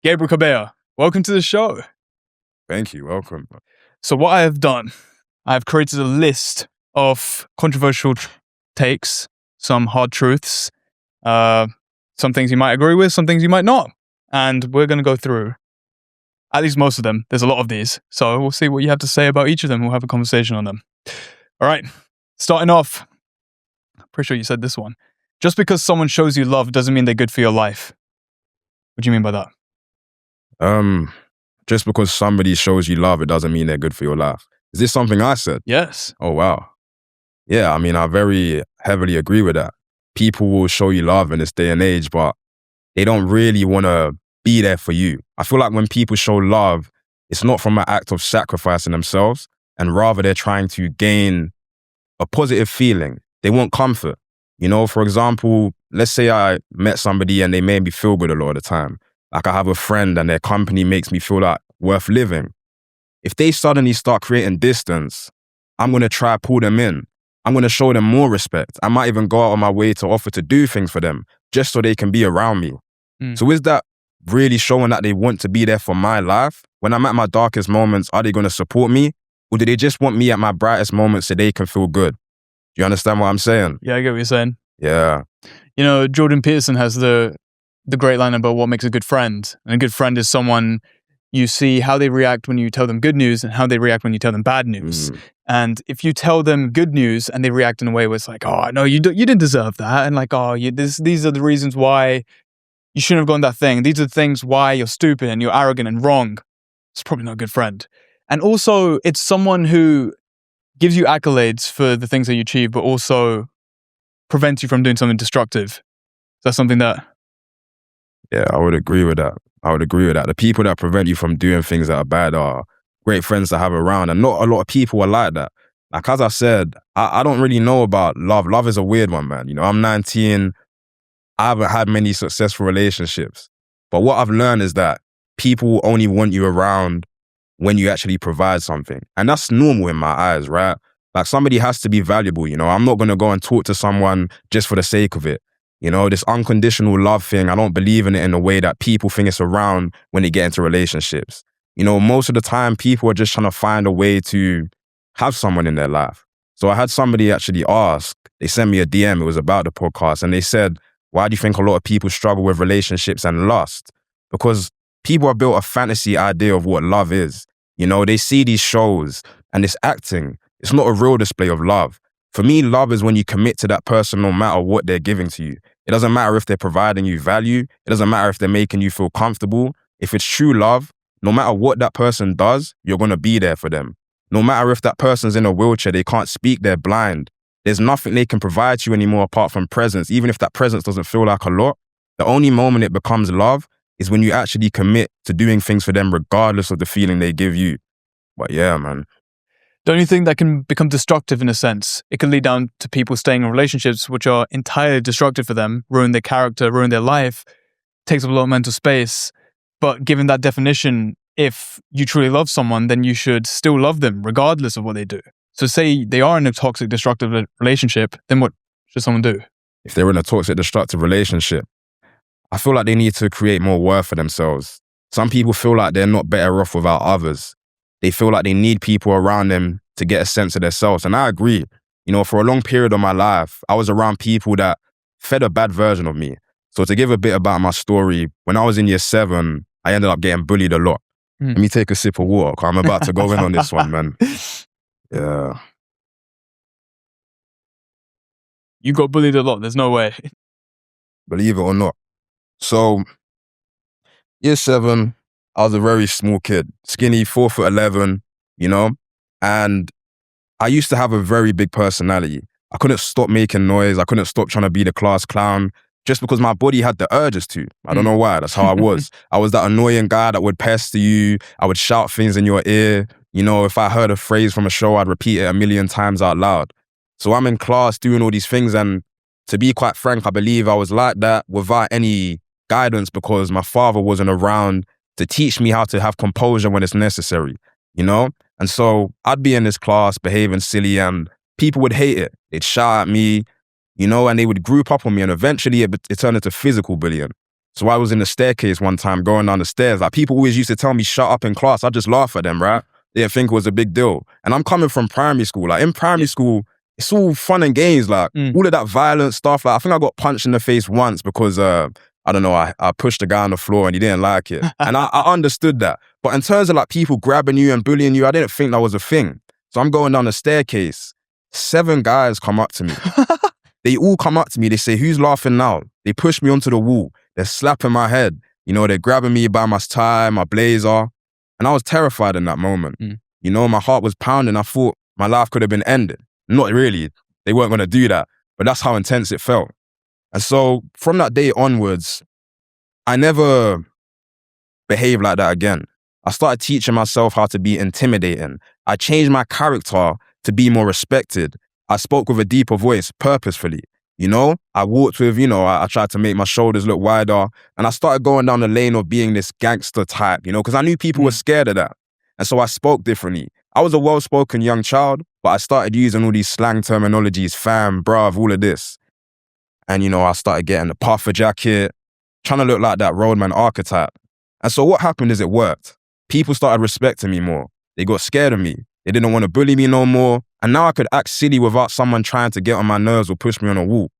Gabriel Kabeya, welcome to the show. Thank you. Welcome. So what I have done, I have created a list of controversial takes, some hard truths, some things you might agree with, some things you might not. And we're going to go through at least most of them. There's a lot of these. So we'll see what you have to say about each of them. We'll have a conversation on them. All right. Starting off, I'm pretty sure you said this one. Just because someone shows you love doesn't mean they're good for your life. What do you mean by that? Just because somebody shows you love, it doesn't mean they're good for your life. Is this something I said? Yes. Oh, wow. Yeah, I mean, I very heavily agree with that. People will show you love in this day and age, but they don't really want to be there for you. I feel like when people show love, it's not from an act of sacrificing themselves, and rather they're trying to gain a positive feeling. They want comfort. You know, for example, let's say I met somebody and they made me feel good a lot of the time. Like I have a friend and their company makes me feel like worth living. If they suddenly start creating distance, I'm going to try to pull them in. I'm going to show them more respect. I might even go out of my way to offer to do things for them just so they can be around me. So is that really showing that they want to be there for my life? When I'm at my darkest moments, are they going to support me? Or do they just want me at my brightest moments so they can feel good? Do you understand what I'm saying? Yeah, I get what you're saying. Yeah. You know, Jordan Peterson has the great line about what makes a good friend. And a good friend is someone you see how they react when you tell them good news and how they react when you tell them bad news. And if you tell them good news and they react in a way where it's like, oh, no, you didn't deserve that. And like, oh, these are the reasons why you shouldn't have gone that thing. These are the things why you're stupid and you're arrogant and wrong. It's probably not a good friend. And also, it's someone who gives you accolades for the things that you achieve, but also prevents you from doing something destructive. That's something that... Yeah, I would agree with that. The people that prevent you from doing things that are bad are great friends to have around. And not a lot of people are like that. Like, as I said, I don't really know about love. Love is a weird one, man. You know, I'm 19. I haven't had many successful relationships. But what I've learned is that people only want you around when you actually provide something. And that's normal in my eyes, right? Like, somebody has to be valuable, you know? I'm not going to go and talk to someone just for the sake of it. You know, this unconditional love thing, I don't believe in it in the way that people think it's around when they get into relationships. You know, most of the time, people are just trying to find a way to have someone in their life. So I had somebody actually ask, they sent me a DM, it was about the podcast, and they said, why do you think a lot of people struggle with relationships and lust? Because people have built a fantasy idea of what love is. You know, they see these shows and this acting. It's not a real display of love. For me, love is when you commit to that person no matter what they're giving to you. It doesn't matter if they're providing you value. It doesn't matter if they're making you feel comfortable. If it's true love, no matter what that person does, you're going to be there for them. No matter if that person's in a wheelchair, they can't speak, they're blind. There's nothing they can provide to you anymore apart from presence. Even if that presence doesn't feel like a lot, the only moment it becomes love is when you actually commit to doing things for them regardless of the feeling they give you. But yeah, man. Don't you think that can become destructive in a sense? It can lead down to people staying in relationships which are entirely destructive for them, ruin their character, ruin their life, takes up a lot of mental space. But given that definition, if you truly love someone, then you should still love them regardless of what they do. So say they are in a toxic, destructive relationship, then what should someone do? If they're in a toxic, destructive relationship, I feel like they need to create more worth for themselves. Some people feel like they're not better off without others. They feel like they need people around them to get a sense of themselves. And I agree. You know, for a long period of my life, I was around people that fed a bad version of me. So to give a bit about my story, when I was in year 7, I ended up getting bullied a lot. Let me take a sip of water, 'cause I'm about to go in on this one, man. Yeah. You got bullied a lot, there's no way. Believe it or not. So, year 7, I was a very small kid, skinny, 4'11", you know? And I used to have a very big personality. I couldn't stop making noise. I couldn't stop trying to be the class clown just because my body had the urges to. I don't know why. That's how I was. I was that annoying guy that would pester you. I would shout things in your ear. You know, if I heard a phrase from a show, I'd repeat it a million times out loud. So I'm in class doing all these things. And to be quite frank, I believe I was like that without any guidance because my father wasn't around to teach me how to have composure when it's necessary, you know? And so I'd be in this class behaving silly and people would hate it. They'd shout at me, you know, and they would group up on me and eventually it turned into physical bullying. So I was in the staircase one time going down the stairs. Like, people always used to tell me, shut up in class. I'd just laugh at them, right? They didn't think it was a big deal. And I'm coming from primary school. Like, in primary school, it's all fun and games. Like, all of that violent stuff. Like, I think I got punched in the face once because, I don't know, I pushed a guy on the floor and he didn't like it. And I understood that. But in terms of like people grabbing you and bullying you, I didn't think that was a thing. So I'm going down the staircase. 7 guys come up to me. They all come up to me. They say, who's laughing now? They push me onto the wall. They're slapping my head. You know, they're grabbing me by my tie, my blazer. And I was terrified in that moment. You know, my heart was pounding. I thought my life could have been ended. Not really. They weren't going to do that. But that's how intense it felt. And so from that day onwards, I never behaved like that again. I started teaching myself how to be intimidating. I changed my character to be more respected. I spoke with a deeper voice purposefully. You know, I walked with, you know, I tried to make my shoulders look wider. And I started going down the lane of being this gangster type, you know, because I knew people were scared of that. And so I spoke differently. I was a well-spoken young child, but I started using all these slang terminologies, fam, bruv, all of this. And, you know, I started getting the puffer jacket, trying to look like that roadman archetype. And so what happened is it worked. People started respecting me more. They got scared of me. They didn't want to bully me no more. And now I could act silly without someone trying to get on my nerves or push me on a wall.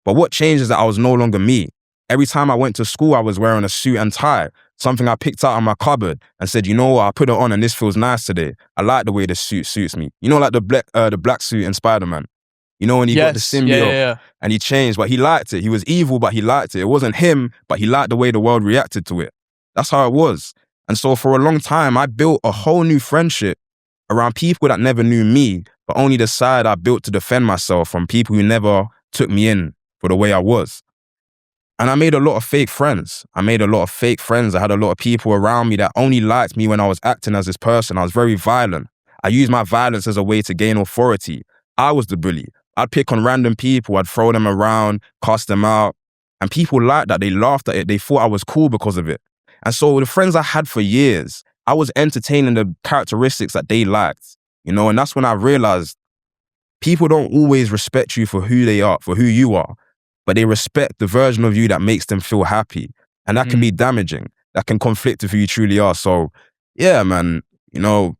But what changed is that I was no longer me. Every time I went to school, I was wearing a suit and tie, something I picked out of my cupboard and said, you know what, I put it on and this feels nice today. I like the way this suit suits me. You know, like the black suit in Spider-Man. You know, when he got the symbiote and he changed, but he liked it. He was evil, but he liked it. It wasn't him, but he liked the way the world reacted to it. That's how it was. And so for a long time, I built a whole new friendship around people that never knew me, but only the side I built to defend myself from people who never took me in for the way I was. And I made a lot of fake friends. I had a lot of people around me that only liked me when I was acting as this person. I was very violent. I used my violence as a way to gain authority. I was the bully. I'd pick on random people. I'd throw them around, cast them out. And people liked that. They laughed at it. They thought I was cool because of it. And so the friends I had for years, I was entertaining the characteristics that they liked, you know, and that's when I realized people don't always respect you for who they are, for who you are, but they respect the version of you that makes them feel happy. And that can be damaging. That can conflict with who you truly are. So yeah, man, you know,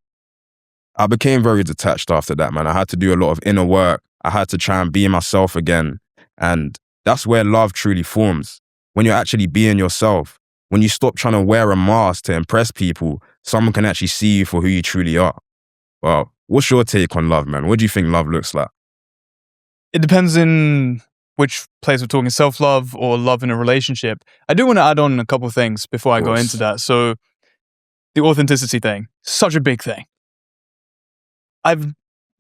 I became very detached after that, man. I had to do a lot of inner work. I had to try and be myself again. And that's where love truly forms. When you're actually being yourself. When you stop trying to wear a mask to impress people, someone can actually see you for who you truly are. Well, what's your take on love, man? What do you think love looks like? It depends in which place we're talking, self-love or love in a relationship. I do want to add on a couple of things before I go into that. So the authenticity thing, such a big thing. I've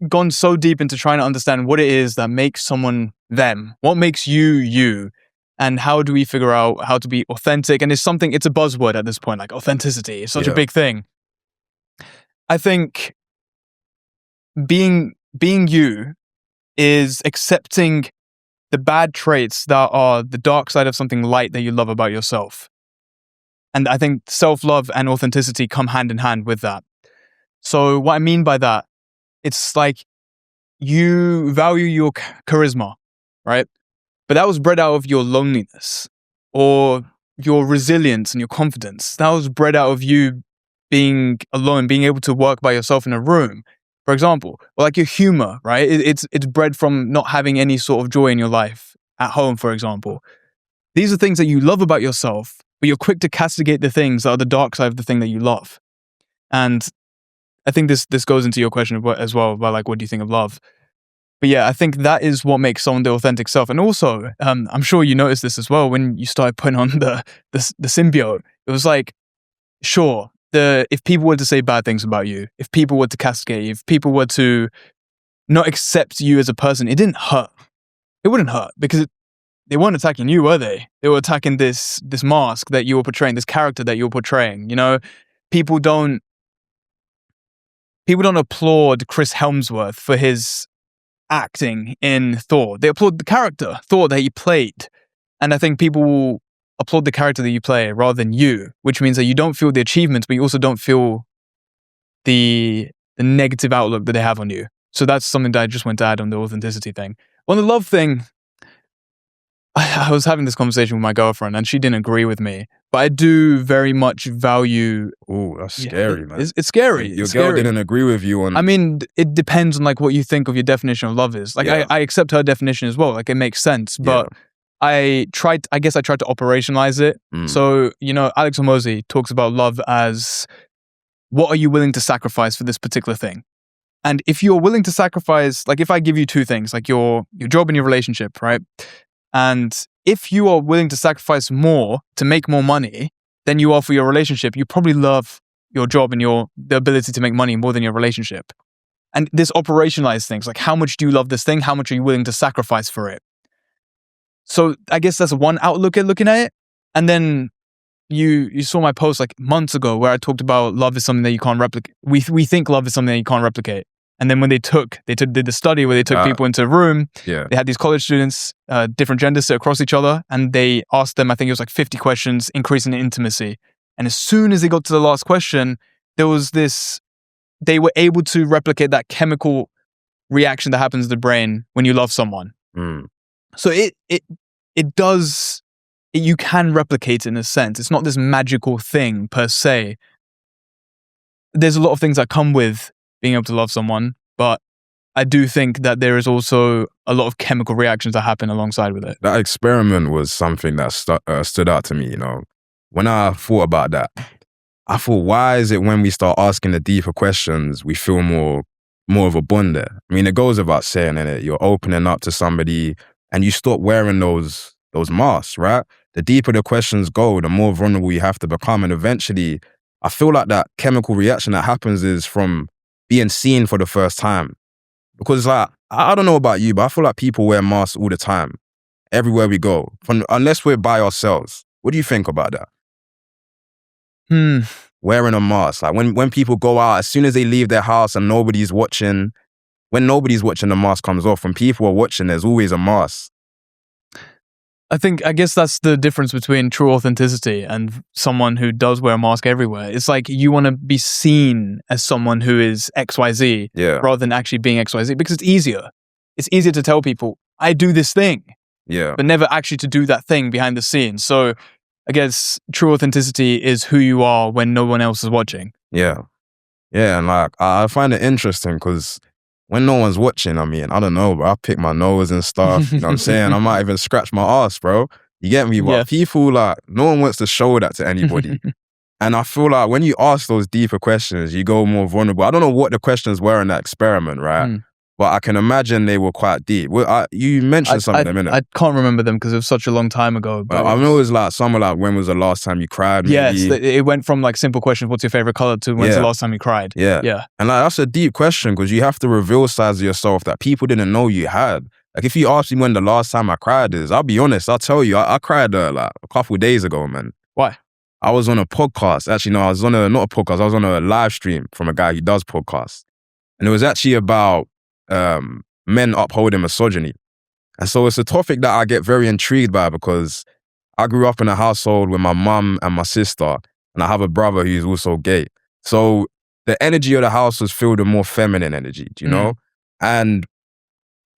gone so deep into trying to understand what it is that makes someone them. What makes you, you? And how do we figure out how to be authentic? And it's a buzzword at this point, like authenticity. It's such a big thing. I think being you is accepting the bad traits that are the dark side of something light that you love about yourself. And I think self-love and authenticity come hand in hand with that. So what I mean by that, it's like you value your charisma, right? But that was bred out of your loneliness or your resilience and your confidence. That was bred out of you being alone, being able to work by yourself in a room, for example. Or like your humor, right? It's bred from not having any sort of joy in your life at home, for example. These are things that you love about yourself, but you're quick to castigate the things that are the dark side of the thing that you love. And I think this goes into your question as well about like, what do you think of love? But yeah, I think that is what makes someone the authentic self. And also, I'm sure you noticed this as well when you started putting on the symbiote. It was like, sure, if people were to say bad things about you, if people were to castigate you, if people were to not accept you as a person, it didn't hurt. It wouldn't hurt because they weren't attacking you, were they? They were attacking this mask that you were portraying, this character that you were portraying. You know, people don't applaud Chris Hemsworth for his acting in Thor. They applaud the character, Thor, that he played. And I think people will applaud the character that you play rather than you, which means that you don't feel the achievements, but you also don't feel the negative outlook that they have on you. So that's something that I just want to add on the authenticity thing. On the love thing, I was having this conversation with my girlfriend and she didn't agree with me, but I do very much value. Oh, that's scary, man. It's scary. Your girl didn't agree with you on. I mean, it depends on like what you think of your definition of love is. Like, I accept her definition as well. Like, it makes sense, but I guess I tried to operationalize it. So, Alex Hormozy talks about love as, what are you willing to sacrifice for this particular thing? And if you're willing to sacrifice, like if I give you two things, like your job and your relationship, right? And if you are willing to sacrifice more to make more money than you are for your relationship, you probably love your job and the ability to make money more than your relationship. And this operationalized things, like how much do you love this thing? How much are you willing to sacrifice for it? So I guess that's one outlook at looking at it. And then you saw my post like months ago where I talked about love is something that you can't replicate. We think love is something that you can't replicate. And then when they did the study where they took people into a room, they had these college students, different genders sit across each other, and they asked them, I think it was like 50 questions, increasing in intimacy. And as soon as they got to the last question, there was they were able to replicate that chemical reaction that happens to the brain when you love someone. So it does, you can replicate it in a sense. It's not this magical thing per se. There's a lot of things that come with being able to love someone, but I do think that there is also a lot of chemical reactions that happen alongside with it. That experiment was something that stood out to me, When I thought about that, I thought, why is it when we start asking the deeper questions, we feel more of a bond there? I mean, it goes without saying, innit? You're opening up to somebody and you stop wearing those masks, right? The deeper the questions go, the more vulnerable you have to become. And eventually, I feel like that chemical reaction that happens is from being seen for the first time. Because like, I don't know about you, but I feel like people wear masks all the time, everywhere we go, unless we're by ourselves. What do you think about that? Wearing a mask. Like when people go out, as soon as they leave their house and nobody's watching, when nobody's watching, the mask comes off. When people are watching, there's always a mask. I guess that's the difference between true authenticity and someone who does wear a mask everywhere. It's like you want to be seen as someone who is XYZ rather than actually being XYZ, because it's easier. It's easier to tell people, I do this thing, but never actually to do that thing behind the scenes. So I guess true authenticity is who you are when no one else is watching. Yeah, and like I find it interesting because when no one's watching, I mean, I don't know, bro. I pick my nose and stuff. You know what I'm saying? I might even scratch my ass, bro. You get me? But people, like, no one wants to show that to anybody. And I feel like when you ask those deeper questions, you go more vulnerable. I don't know what the questions were in that experiment, right? But I can imagine they were quite deep. Well, you mentioned some of them, innit? I can't remember them because it was such a long time ago. But I know it was like something like, when was the last time you cried? Maybe? Yes, it went from like simple questions, what's your favorite color, to when's the last time you cried? Yeah. And like that's a deep question because you have to reveal sides of yourself that people didn't know you had. Like if you ask me when the last time I cried is, I'll be honest, I'll tell you, I cried like a couple of days ago, man. Why? I was on a podcast. Actually, no, I was on not a podcast, I was on a live stream from a guy who does podcasts. And it was actually about men upholding misogyny. And so it's a topic that I get very intrigued by because I grew up in a household with my mum and my sister, and I have a brother who's also gay. So the energy of the house was filled with more feminine energy, do you know? And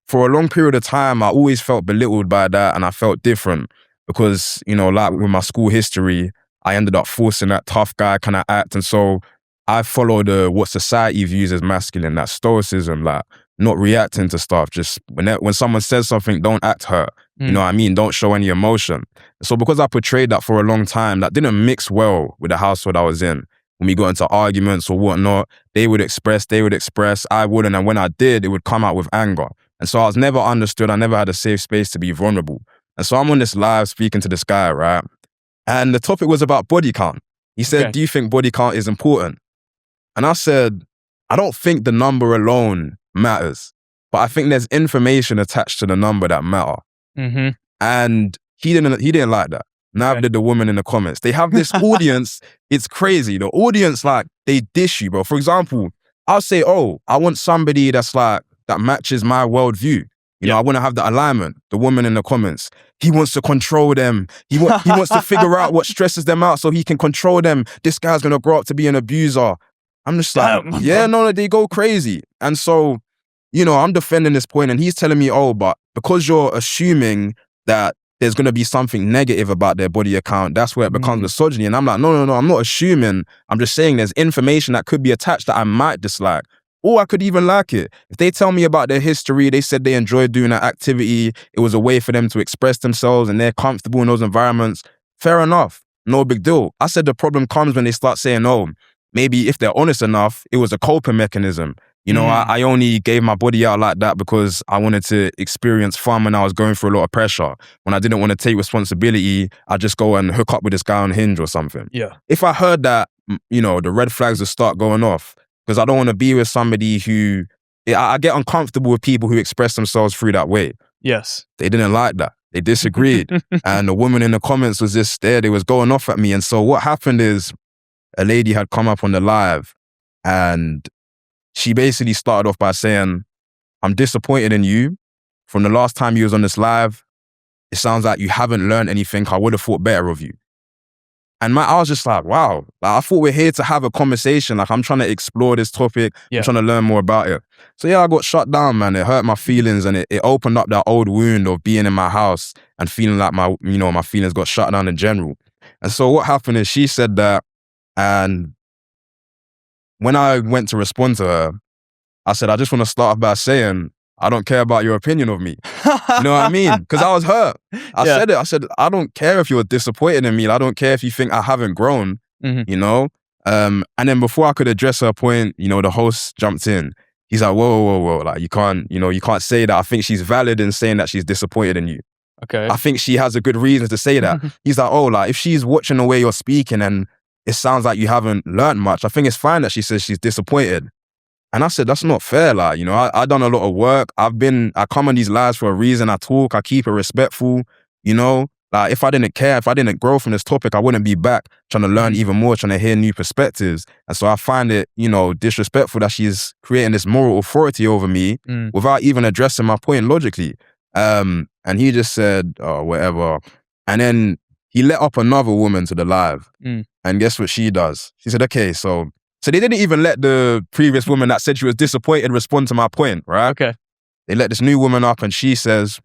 for a long period of time, I always felt belittled by that, and I felt different because, like with my school history, I ended up forcing that tough guy kind of act. And so I followed what society views as masculine, that stoicism, like not reacting to stuff. Just when someone says something, don't act hurt. You know what I mean? Don't show any emotion. So because I portrayed that for a long time, that didn't mix well with the household I was in. When we got into arguments or whatnot, they would express, I wouldn't. And when I did, it would come out with anger. And so I was never understood. I never had a safe space to be vulnerable. And so I'm on this live speaking to this guy, right? And the topic was about body count. He said, do you think body count is important? And I said, I don't think the number alone matters, but I think there's information attached to the number that matter. And he didn't like that. Neither did the woman in the comments. They have this audience, it's crazy. The audience, like, they dish you, bro. For example, I'll say, oh, I want somebody that's like, that matches my worldview. You know, I want to have the alignment. The woman in the comments, he wants to control them. He wants to figure out what stresses them out so he can control them. This guy's going to grow up to be an abuser. I'm just like, they go crazy. And so, I'm defending this point and he's telling me, oh, but because you're assuming that there's going to be something negative about their body account. That's where it becomes misogyny. And I'm like, no, I'm not assuming. I'm just saying there's information that could be attached that I might dislike. Or I could even like it. If they tell me about their history, they said they enjoyed doing that activity, it was a way for them to express themselves and they're comfortable in those environments, fair enough. No big deal. I said the problem comes when they start saying, oh, maybe if they're honest enough, it was a coping mechanism. You know, I only gave my body out like that because I wanted to experience fun when I was going through a lot of pressure. When I didn't want to take responsibility, I'd just go and hook up with this guy on Hinge or something. Yeah. If I heard that, you know, the red flags would start going off, because I don't want to be with somebody who, I get uncomfortable with people who express themselves through that way. Yes. They didn't like that. They disagreed. And the woman in the comments was just there. They was going off at me. And so what happened is a lady had come up on the live and she basically started off by saying, I'm disappointed in you. From the last time you was on this live, it sounds like you haven't learned anything. I would have thought better of you. And I was just like, wow. Like, I thought we're here to have a conversation. Like, I'm trying to explore this topic. I'm trying to learn more about it. So yeah, I got shut down, man. It hurt my feelings and it opened up that old wound of being in my house and feeling like my feelings got shut down in general. And so what happened is she said that, and when I went to respond to her, I said, I just want to start off by saying, I don't care about your opinion of me. You know what I mean? Because I was hurt. I said it. I said, I don't care if you're disappointed in me. I don't care if you think I haven't grown, you know? And then before I could address her point, you know, the host jumped in. He's like, whoa. Like, you can't say that. I think she's valid in saying that she's disappointed in you. Okay. I think she has a good reason to say that. He's like, oh, like, if she's watching the way you're speaking and it sounds like you haven't learned much, I think it's fine that she says she's disappointed. And I said, that's not fair. Like, you know, I done a lot of work. I come on these lives for a reason. I talk, I keep it respectful, you know? Like, if I didn't care, if I didn't grow from this topic, I wouldn't be back trying to learn even more, trying to hear new perspectives. And so I find it, you know, disrespectful that she's creating this moral authority over me without even addressing my point logically. And he just said, oh, whatever. And then he let up another woman to the live. And guess what she does? She said, okay, so they didn't even let the previous woman that said she was disappointed respond to my point, right? Okay. They let this new woman up and she says,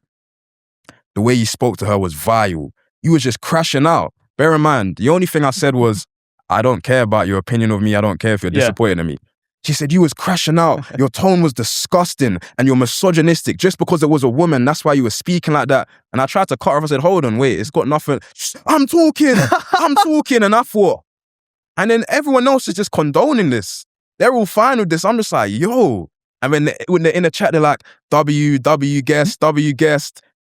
the way you spoke to her was vile. You was just crashing out. Bear in mind, the only thing I said was, I don't care about your opinion of me. I don't care if you're disappointed in me. She said, you was crashing out. Your tone was disgusting and you're misogynistic. Just because it was a woman, that's why you were speaking like that. And I tried to cut her off. I said, hold on, wait, it's got nothing. I'm talking. And I thought, and then everyone else is just condoning this. They're all fine with this. I'm just like, yo. And when they're in the chat, they're like, W guest.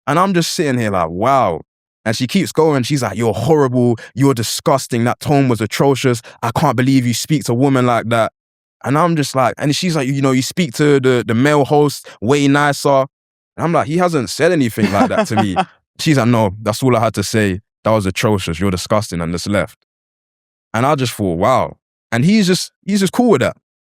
And I'm just sitting here like, wow. And she keeps going. She's like, you're horrible. You're disgusting. That tone was atrocious. I can't believe you speak to a woman like that. And I'm just like, and she's like, you know, you speak to the male host way nicer. And I'm like, he hasn't said anything like that to me. She's like, no, that's all I had to say. That was atrocious. You're disgusting. And just left. And I just thought, wow. And he's just cool with that.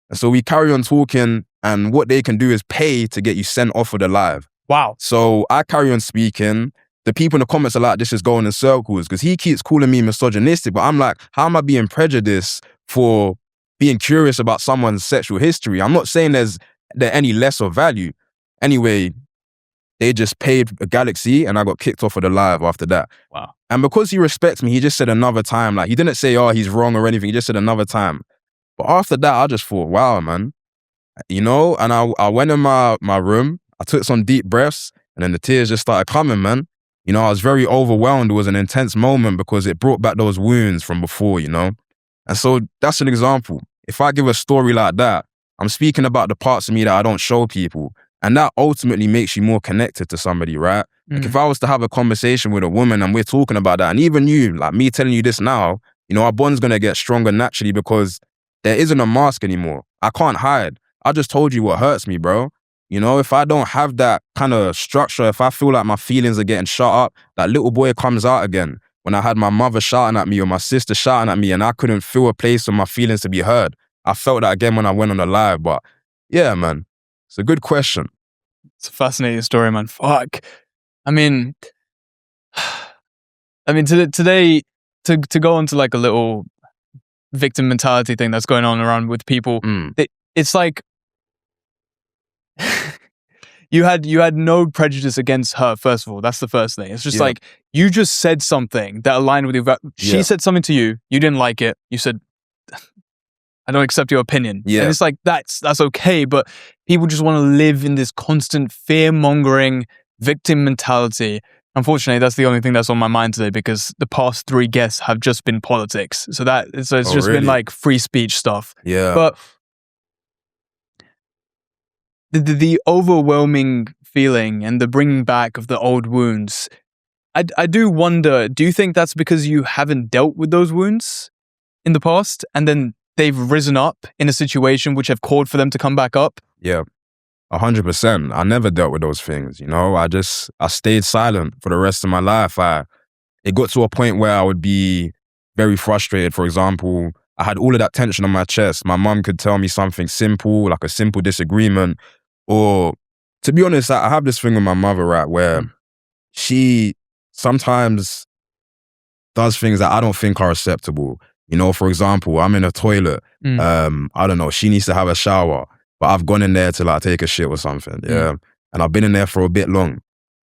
And so we carry on talking, and what they can do is pay to get you sent off of the live. Wow. So I carry on speaking. The people in the comments are like, this is going in circles, because he keeps calling me misogynistic. But I'm like, how am I being prejudiced for being curious about someone's sexual history? I'm not saying they're any less of value. Anyway, they just paid a galaxy and I got kicked off of the live after that. Wow. And because he respects me, he just said another time. Like, he didn't say, oh, he's wrong or anything. He just said another time. But after that, I just thought, wow, man. You know, and I went in my room. I took some deep breaths and then the tears just started coming, man. You know, I was very overwhelmed. It was an intense moment because it brought back those wounds from before, you know. And so that's an example. If I give a story like that, I'm speaking about the parts of me that I don't show people. And that ultimately makes you more connected to somebody, right? Like, if I was to have a conversation with a woman and we're talking about that, and even you, like me telling you this now, you know, our bond's going to get stronger naturally because there isn't a mask anymore. I can't hide. I just told you what hurts me, bro. You know, if I don't have that kind of structure, if I feel like my feelings are getting shut up, that little boy comes out again. When I had my mother shouting at me or my sister shouting at me and I couldn't feel a place for my feelings to be heard, I felt that again when I went on the live. But yeah, man, it's a good question. It's a fascinating story, man. Fuck. I mean, today, to go into like a little victim mentality thing that's going on around with people, it's like, you had no prejudice against her, first of all. That's the first thing. It's just Yeah. like, you just said something that aligned with your She said something to you, you didn't like it. You said, I don't accept your opinion. Yeah. And it's like, that's okay, but people just want to live in this constant fear-mongering victim mentality. Unfortunately, that's the only thing that's on my mind today, because the past 3 guests have just been politics. So it's just really? been like free speech stuff. Yeah. But the overwhelming feeling and the bringing back of the old wounds, I do wonder, do you think that's because you haven't dealt with those wounds in the past, and then they've risen up in a situation which have called for them to come back up? Yeah, 100%. I never dealt with those things, you know? I stayed silent for the rest of my life. It got to a point where I would be very frustrated. For example, I had all of that tension on my chest. My mum could tell me something simple, like a simple disagreement. Or, to be honest, I have this thing with my mother, right, where she sometimes does things that I don't think are acceptable. You know, for example, I'm in a toilet. I don't know, she needs to have a shower, but I've gone in there to like take a shit or something. Yeah. And I've been in there for a bit long.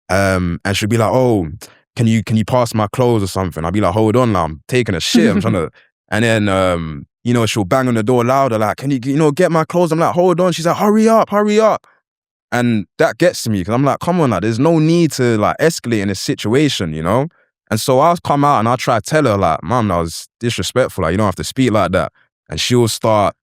And she'll be like, oh, can you pass my clothes or something? I'll be like, hold on, I'm taking a shit. I'm trying to, and then, you know, she'll bang on the door louder, like, can you get my clothes? I'm like, hold on. She's like, hurry up. And that gets to me, because I'm like, come on, like, there's no need to like escalate in this situation, you know? And so I'll come out and I'll try to tell her, like, Mom, that was disrespectful. Like, you don't have to speak like that. And she'll start,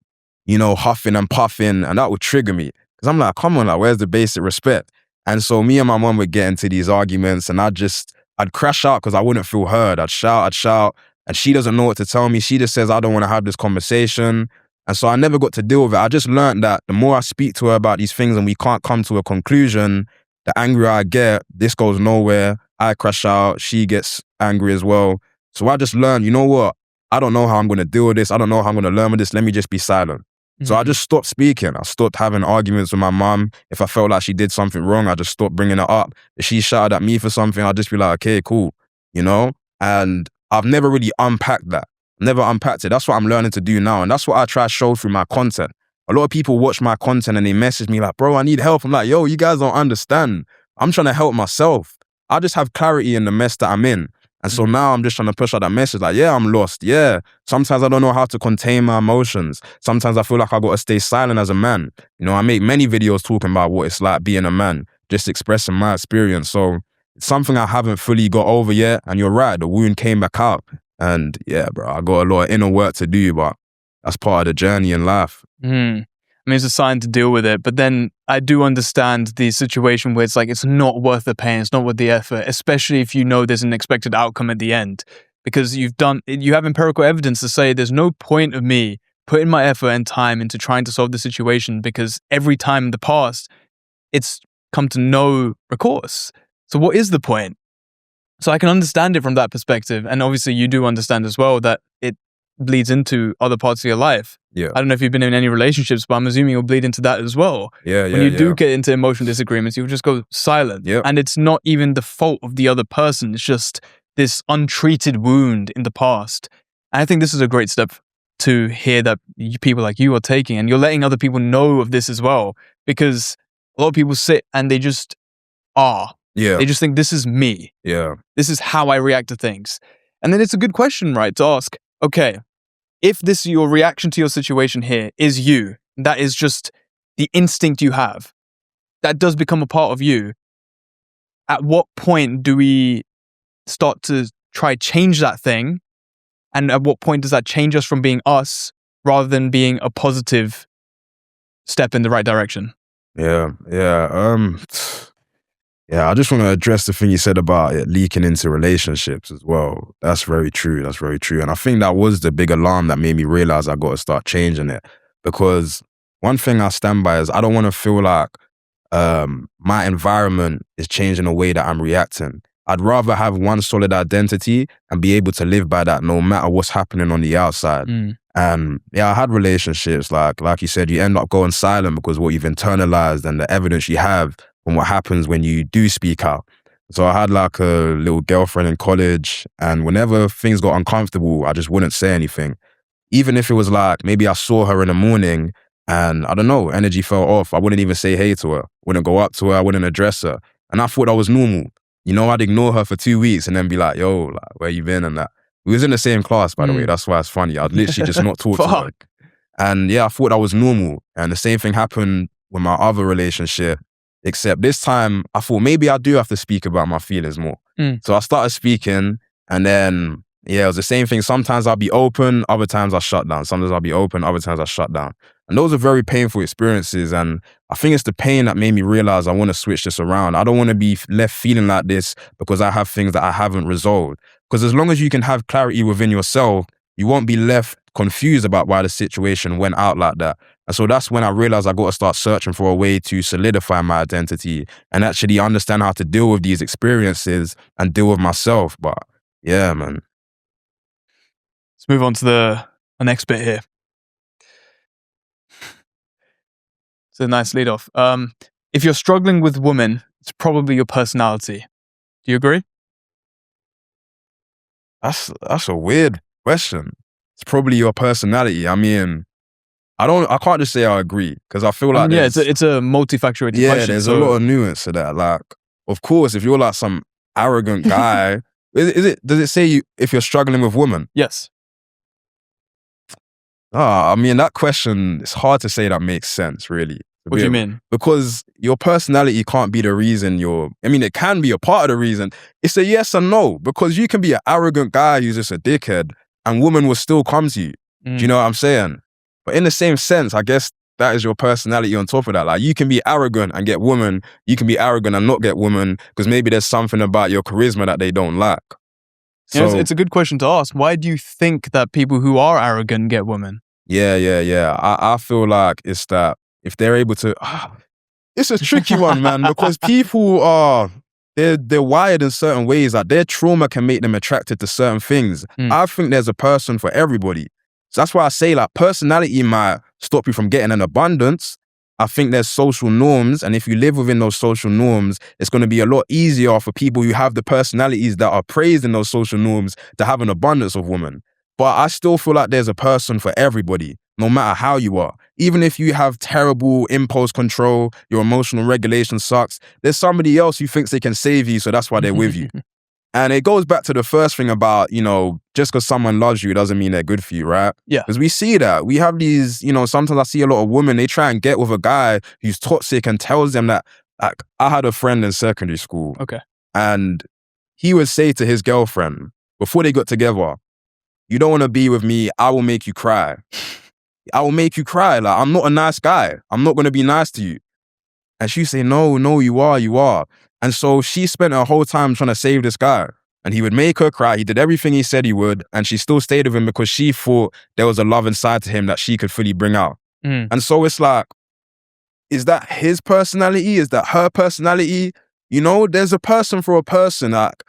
you know, huffing and puffing, and that would trigger me. Because I'm like, come on, like, where's the basic respect? And so me and my mom would get into these arguments, and I'd crash out because I wouldn't feel heard. I'd shout, and she doesn't know what to tell me. She just says, I don't want to have this conversation. And so I never got to deal with it. I just learned that the more I speak to her about these things and we can't come to a conclusion, the angrier I get. This goes nowhere. I crash out. She gets angry as well. So I just learned, you know what? I don't know how I'm going to deal with this. I don't know how I'm going to learn with this. Let me just be silent. So I just stopped speaking. I stopped having arguments with my mom. If I felt like she did something wrong, I just stopped bringing it up. If she shouted at me for something, I'd just be like, okay, cool, you know? And I've never really unpacked that. Never unpacked it. That's what I'm learning to do now. And that's what I try to show through my content. A lot of people watch my content and they message me like, bro, I need help. I'm like, yo, you guys don't understand. I'm trying to help myself. I just have clarity in the mess that I'm in. And so now I'm just trying to push out that message like, yeah, I'm lost. Yeah. Sometimes I don't know how to contain my emotions. Sometimes I feel like I got to stay silent as a man. You know, I make many videos talking about what it's like being a man, just expressing my experience. So it's something I haven't fully got over yet. And you're right, the wound came back out. And yeah, bro, I got a lot of inner work to do, but that's part of the journey in life. I mean, it's a sign to deal with it, but then I do understand the situation where it's like, it's not worth the pain, it's not worth the effort, especially if you know there's an expected outcome at the end, because you have empirical evidence to say there's no point of me putting my effort and time into trying to solve the situation, because every time in the past, it's come to no recourse. So what is the point? So I can understand it from that perspective. And obviously you do understand as well that it bleeds into other parts of your life. Yeah. I don't know if you've been in any relationships, but I'm assuming you'll bleed into that as well. Yeah. When you do get into emotional disagreements, you'll just go silent. Yeah. And it's not even the fault of the other person. It's just this untreated wound in the past. And I think this is a great step to hear that people like you are taking, and you're letting other people know of this as well. Because a lot of people sit and they just are. Yeah. They just think, this is me. Yeah. This is how I react to things. And then it's a good question, right, to ask, okay, if your reaction to your situation here is you, that is just the instinct you have, that does become a part of you, at what point do we start to try change that thing? And at what point does that change us from being us rather than being a positive step in the right direction? Yeah. Yeah, I just want to address the thing you said about it leaking into relationships as well. That's very true. And I think that was the big alarm that made me realize I got to start changing it. Because one thing I stand by is I don't want to feel like my environment is changing the way that I'm reacting. I'd rather have one solid identity and be able to live by that no matter what's happening on the outside. And yeah, I had relationships, like you said, you end up going silent because what you've internalized and the evidence you have on what happens when you do speak out. So I had like a little girlfriend in college, and whenever things got uncomfortable, I just wouldn't say anything. Even if it was like, maybe I saw her in the morning And I don't know, energy fell off. I wouldn't even say hey to her. Wouldn't go up to her. I wouldn't address her. And I thought that was normal. You know, I'd ignore her for 2 weeks and then be like, yo, like, where you been and that. We was in the same class, by the way. That's why it's funny. I'd literally just not talk to her. And yeah, I thought that was normal. And the same thing happened with my other relationship, except this time I thought maybe I do have to speak about my feelings more. So I started speaking, and then, yeah, it was the same thing. Sometimes I'll be open, other times I shut down. Sometimes I'll be open, other times I shut down. And those are very painful experiences. And I think it's the pain that made me realize I want to switch this around. I don't want to be left feeling like this because I have things that I haven't resolved. Because as long as you can have clarity within yourself, you won't be left confused about why the situation went out like that. And so that's when I realized I got to start searching for a way to solidify my identity and actually understand how to deal with these experiences and deal with myself. But yeah, man. Let's move on to the next bit here. It's a nice lead off. If you're struggling with women, it's probably your personality. Do you agree? That's a weird question. It's probably your personality. I mean, I can't just say I agree, because I feel like it's a multifactorial question. Yeah, there's a lot of nuance to that. Like, of course, if you're like some arrogant guy, does it say if you're struggling with women? Yes. I mean, that question, it's hard to say that makes sense, really. What do you mean? Because your personality can't be the reason it can be a part of the reason. It's a yes and no, because you can be an arrogant guy who's just a dickhead and women will still come to you. Do you know what I'm saying? But in the same sense, I guess that is your personality on top of that. Like, you can be arrogant and get women. You can be arrogant and not get women because maybe there's something about your charisma that they don't like. So it's a good question to ask. Why do you think that people who are arrogant get women? Yeah. I feel like it's that if they're able to... it's a tricky one, man, because people are... They're wired in certain ways. Like, their trauma can make them attracted to certain things. I think there's a person for everybody. So that's why I say, like, personality might stop you from getting an abundance. I think there's social norms, and if you live within those social norms, it's going to be a lot easier for people who have the personalities that are praised in those social norms to have an abundance of women. But I still feel like there's a person for everybody, no matter how you are. Even if you have terrible impulse control, your emotional regulation sucks, there's somebody else who thinks they can save you, so that's why they're with you. And it goes back to the first thing about, just because someone loves you doesn't mean they're good for you, right? Yeah. Because we see that. We have these, sometimes I see a lot of women, they try and get with a guy who's toxic and tells them that, like, I had a friend in secondary school. Okay. And he would say to his girlfriend, before they got together, you don't want to be with me, I will make you cry. I will make you cry. Like, I'm not a nice guy. I'm not going to be nice to you. And she say, no, you are. And so she spent her whole time trying to save this guy. And he would make her cry. He did everything he said he would. And she still stayed with him because she thought there was a love inside to him that she could fully bring out. And so it's like, is that his personality? Is that her personality? There's a person for a person. Like,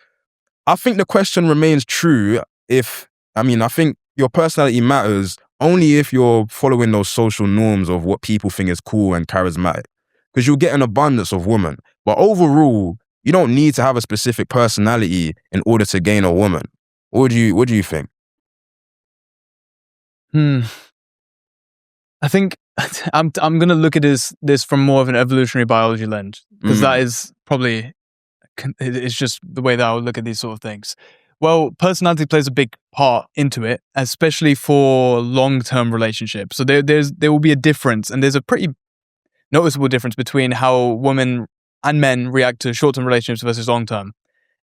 I think the question remains true I think your personality matters only if you're following those social norms of what people think is cool and charismatic. Because you'll get an abundance of women. But overall, you don't need to have a specific personality in order to gain a woman. What do you think? I think I'm going to look at this from more of an evolutionary biology lens, because that is probably, it's just the way that I would look at these sort of things. Well, personality plays a big part into it, especially for long-term relationships. So there will be a difference, and there's a pretty noticeable difference between how women and men react to short-term relationships versus long-term.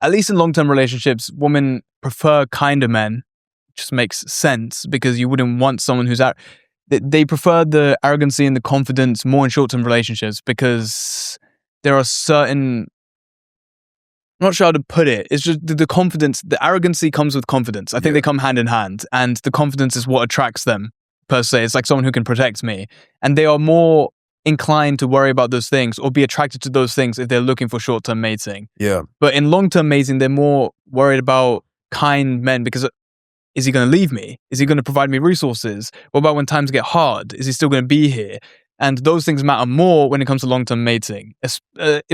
At least in long-term relationships, women prefer kinder men. It just makes sense, because you wouldn't want someone who's they prefer the arrogancy and the confidence more in short-term relationships, because there are certain... I'm not sure how to put it. It's just the confidence, the arrogancy comes with confidence. I think they come hand in hand, and the confidence is what attracts them, per se. It's like someone who can protect me. And they are more inclined to worry about those things or be attracted to those things if they're looking for short-term mating. Yeah. But in long-term mating, they're more worried about kind men, because is he going to leave me? Is he going to provide me resources? What about when times get hard? Is he still going to be here? And those things matter more when it comes to long-term mating,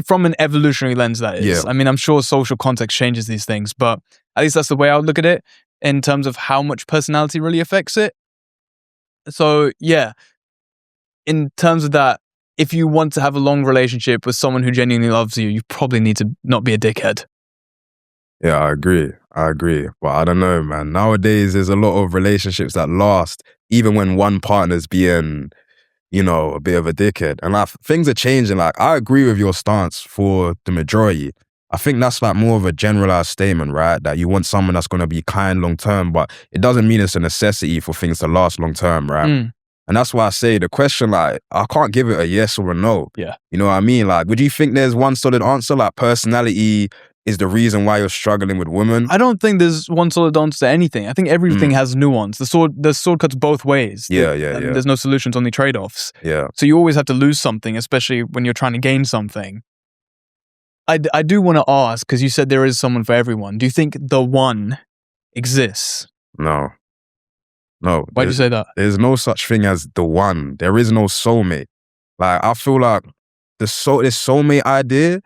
from an evolutionary lens, that is. Yeah. I mean, I'm sure social context changes these things, but at least that's the way I would look at it in terms of how much personality really affects it. So, yeah, in terms of that, if you want to have a long relationship with someone who genuinely loves you, you probably need to not be a dickhead. Yeah, I agree. But I don't know, man. Nowadays, there's a lot of relationships that last, even when one partner's being, a bit of a dickhead. And like, things are changing. Like, I agree with your stance for the majority. I think that's like more of a generalized statement, right? That you want someone that's going to be kind long term, but it doesn't mean it's a necessity for things to last long term, right? And that's why I say the question, like, I can't give it a yes or a no. Yeah. You know what I mean? Like, would you think there's one solid answer? Like, personality is the reason why you're struggling with women? I don't think there's one solid answer to anything. I think everything has nuance. The sword cuts both ways. Yeah. There's no solutions, only trade-offs. Yeah. So you always have to lose something, especially when you're trying to gain something. I do want to ask, because you said there is someone for everyone. Do you think the one exists? No. Why'd you say that? There's no such thing as the one. There is no soulmate. Like, I feel like this soulmate idea,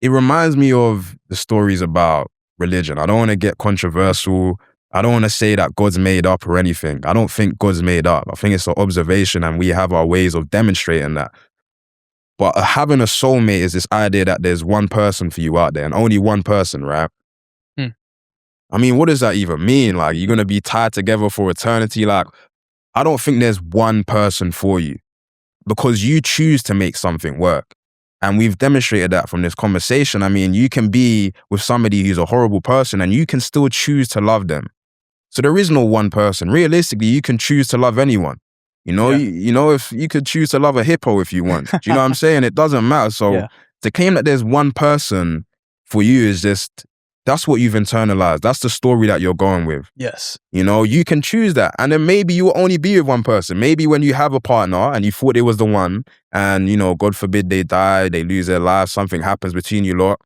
it reminds me of the stories about religion. I don't want to get controversial. I don't want to say that God's made up or anything. I don't think God's made up. I think it's an observation and we have our ways of demonstrating that. But having a soulmate is this idea that there's one person for you out there and only one person, right? I mean, what does that even mean? Like, you're going to be tied together for eternity? Like, I don't think there's one person for you because you choose to make something work. And we've demonstrated that from this conversation. I mean, you can be with somebody who's a horrible person and you can still choose to love them. So there is no one person. Realistically, you can choose to love anyone. If you could choose to love a hippo if you want. Do you know what I'm saying? It doesn't matter. So to claim that there's one person for you is just, that's what you've internalized. That's the story that you're going with. Yes. You can choose that. And then maybe you will only be with one person. Maybe when you have a partner and you thought it was the one and, God forbid they die, they lose their life, something happens between you lot,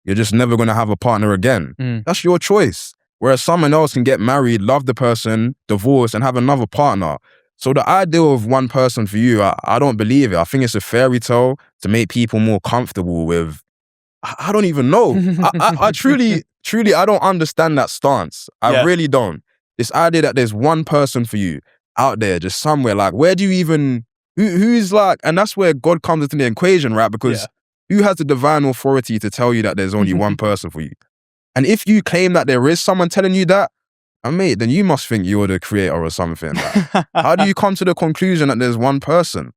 you're just never going to have a partner again. That's your choice. Whereas someone else can get married, love the person, divorce, and have another partner. So the idea of one person for you, I don't believe it. I think it's a fairy tale to make people more comfortable with. I don't even know. I truly, I don't understand that stance. I really don't. This idea that there's one person for you out there, just somewhere, like, where do you even, who's like, and that's where God comes into the equation, right? Because who has the divine authority to tell you that there's only one person for you? And if you claim that there is someone telling you that, mate, then you must think you're the creator or something. Like, how do you come to the conclusion that there's one person?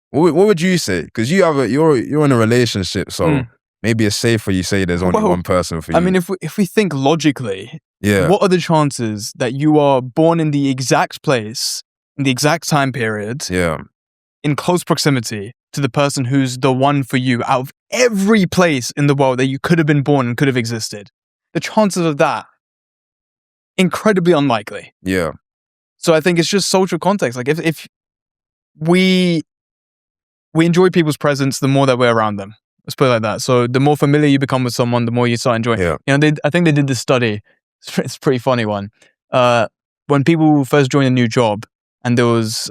What would you say? Because you're in a relationship, so maybe it's safer you say there's only one person for you. I mean, if we think logically, what are the chances that you are born in the exact place, in the exact time period, in close proximity to the person who's the one for you out of every place in the world that you could have been born and could have existed? The chances of that, incredibly unlikely. Yeah. So I think it's just social context. Like, if we enjoy people's presence, the more that we're around them. Let's put it like that. So the more familiar you become with someone, the more you start enjoying. Yeah. I think they did this study. It's a pretty funny one. When people first join a new job and there was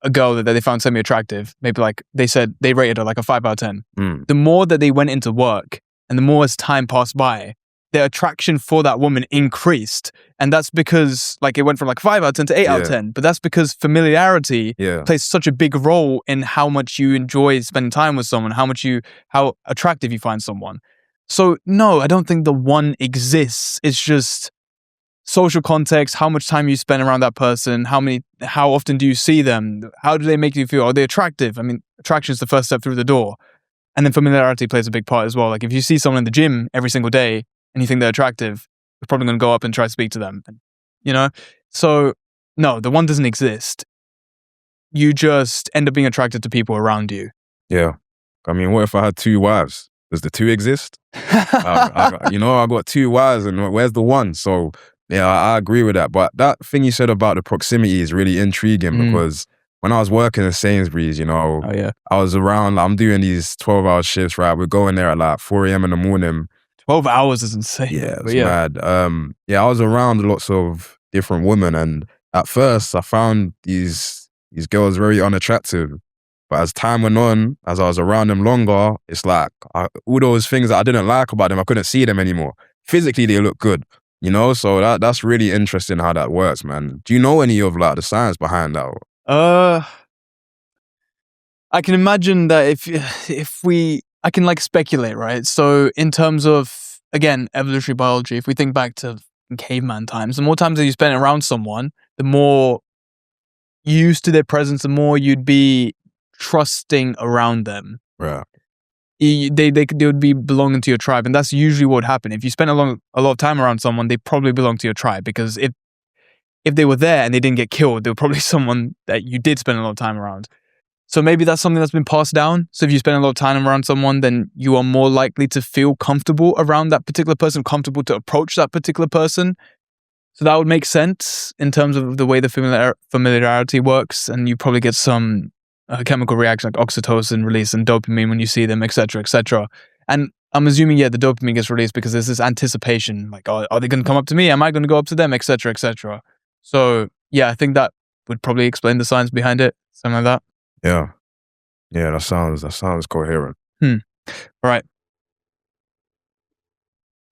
a girl that they found semi-attractive, maybe like they said they rated her like a 5 out of 10. The more that they went into work and the more as time passed by, their attraction for that woman increased. And that's because like it went from like 5 out of 10 to 8 out of 10. But that's because familiarity plays such a big role in how much you enjoy spending time with someone, how attractive you find someone. So no, I don't think the one exists. It's just social context, how much time you spend around that person, how often do you see them? How do they make you feel? Are they attractive? I mean, attraction is the first step through the door. And then familiarity plays a big part as well. Like if you see someone in the gym every single day, and you think they're attractive, you're probably going to go up and try to speak to them. So no, the one doesn't exist. You just end up being attracted to people around you. Yeah. I mean, what if I had 2 wives? Does the 2 exist? I got 2 wives and where's the one? So yeah, I agree with that. But that thing you said about the proximity is really intriguing because when I was working at Sainsbury's, I was around, I'm doing these 12-hour shifts, right? We're going there at like 4 a.m. in the morning. 12 hours is insane. Yeah, it's mad. I was around lots of different women, and at first I found these girls very unattractive. But as time went on, as I was around them longer, it's like all those things that I didn't like about them, I couldn't see them anymore. Physically, they look good, So that's really interesting how that works, man. Do you know any of like the science behind that? I can imagine that I can like speculate, right? So in terms of, again, evolutionary biology, if we think back to caveman times, the more times that you spend around someone, the more used to their presence, the more you'd be trusting around them. Right. They would be belonging to your tribe, and that's usually what would happen. If you spend a lot of time around someone, they probably belong to your tribe, because if they were there and they didn't get killed, they were probably someone that you did spend a lot of time around. So maybe that's something that's been passed down. So if you spend a lot of time around someone, then you are more likely to feel comfortable around that particular person, comfortable to approach that particular person. So that would make sense in terms of the way the familiarity works, and you probably get some chemical reaction like oxytocin release and dopamine when you see them, etc., etc. And I'm assuming, the dopamine gets released because there's this anticipation, like, oh, are they going to come up to me? Am I going to go up to them, etc., etc. So I think that would probably explain the science behind it, something like that. Yeah, that sounds coherent. All right.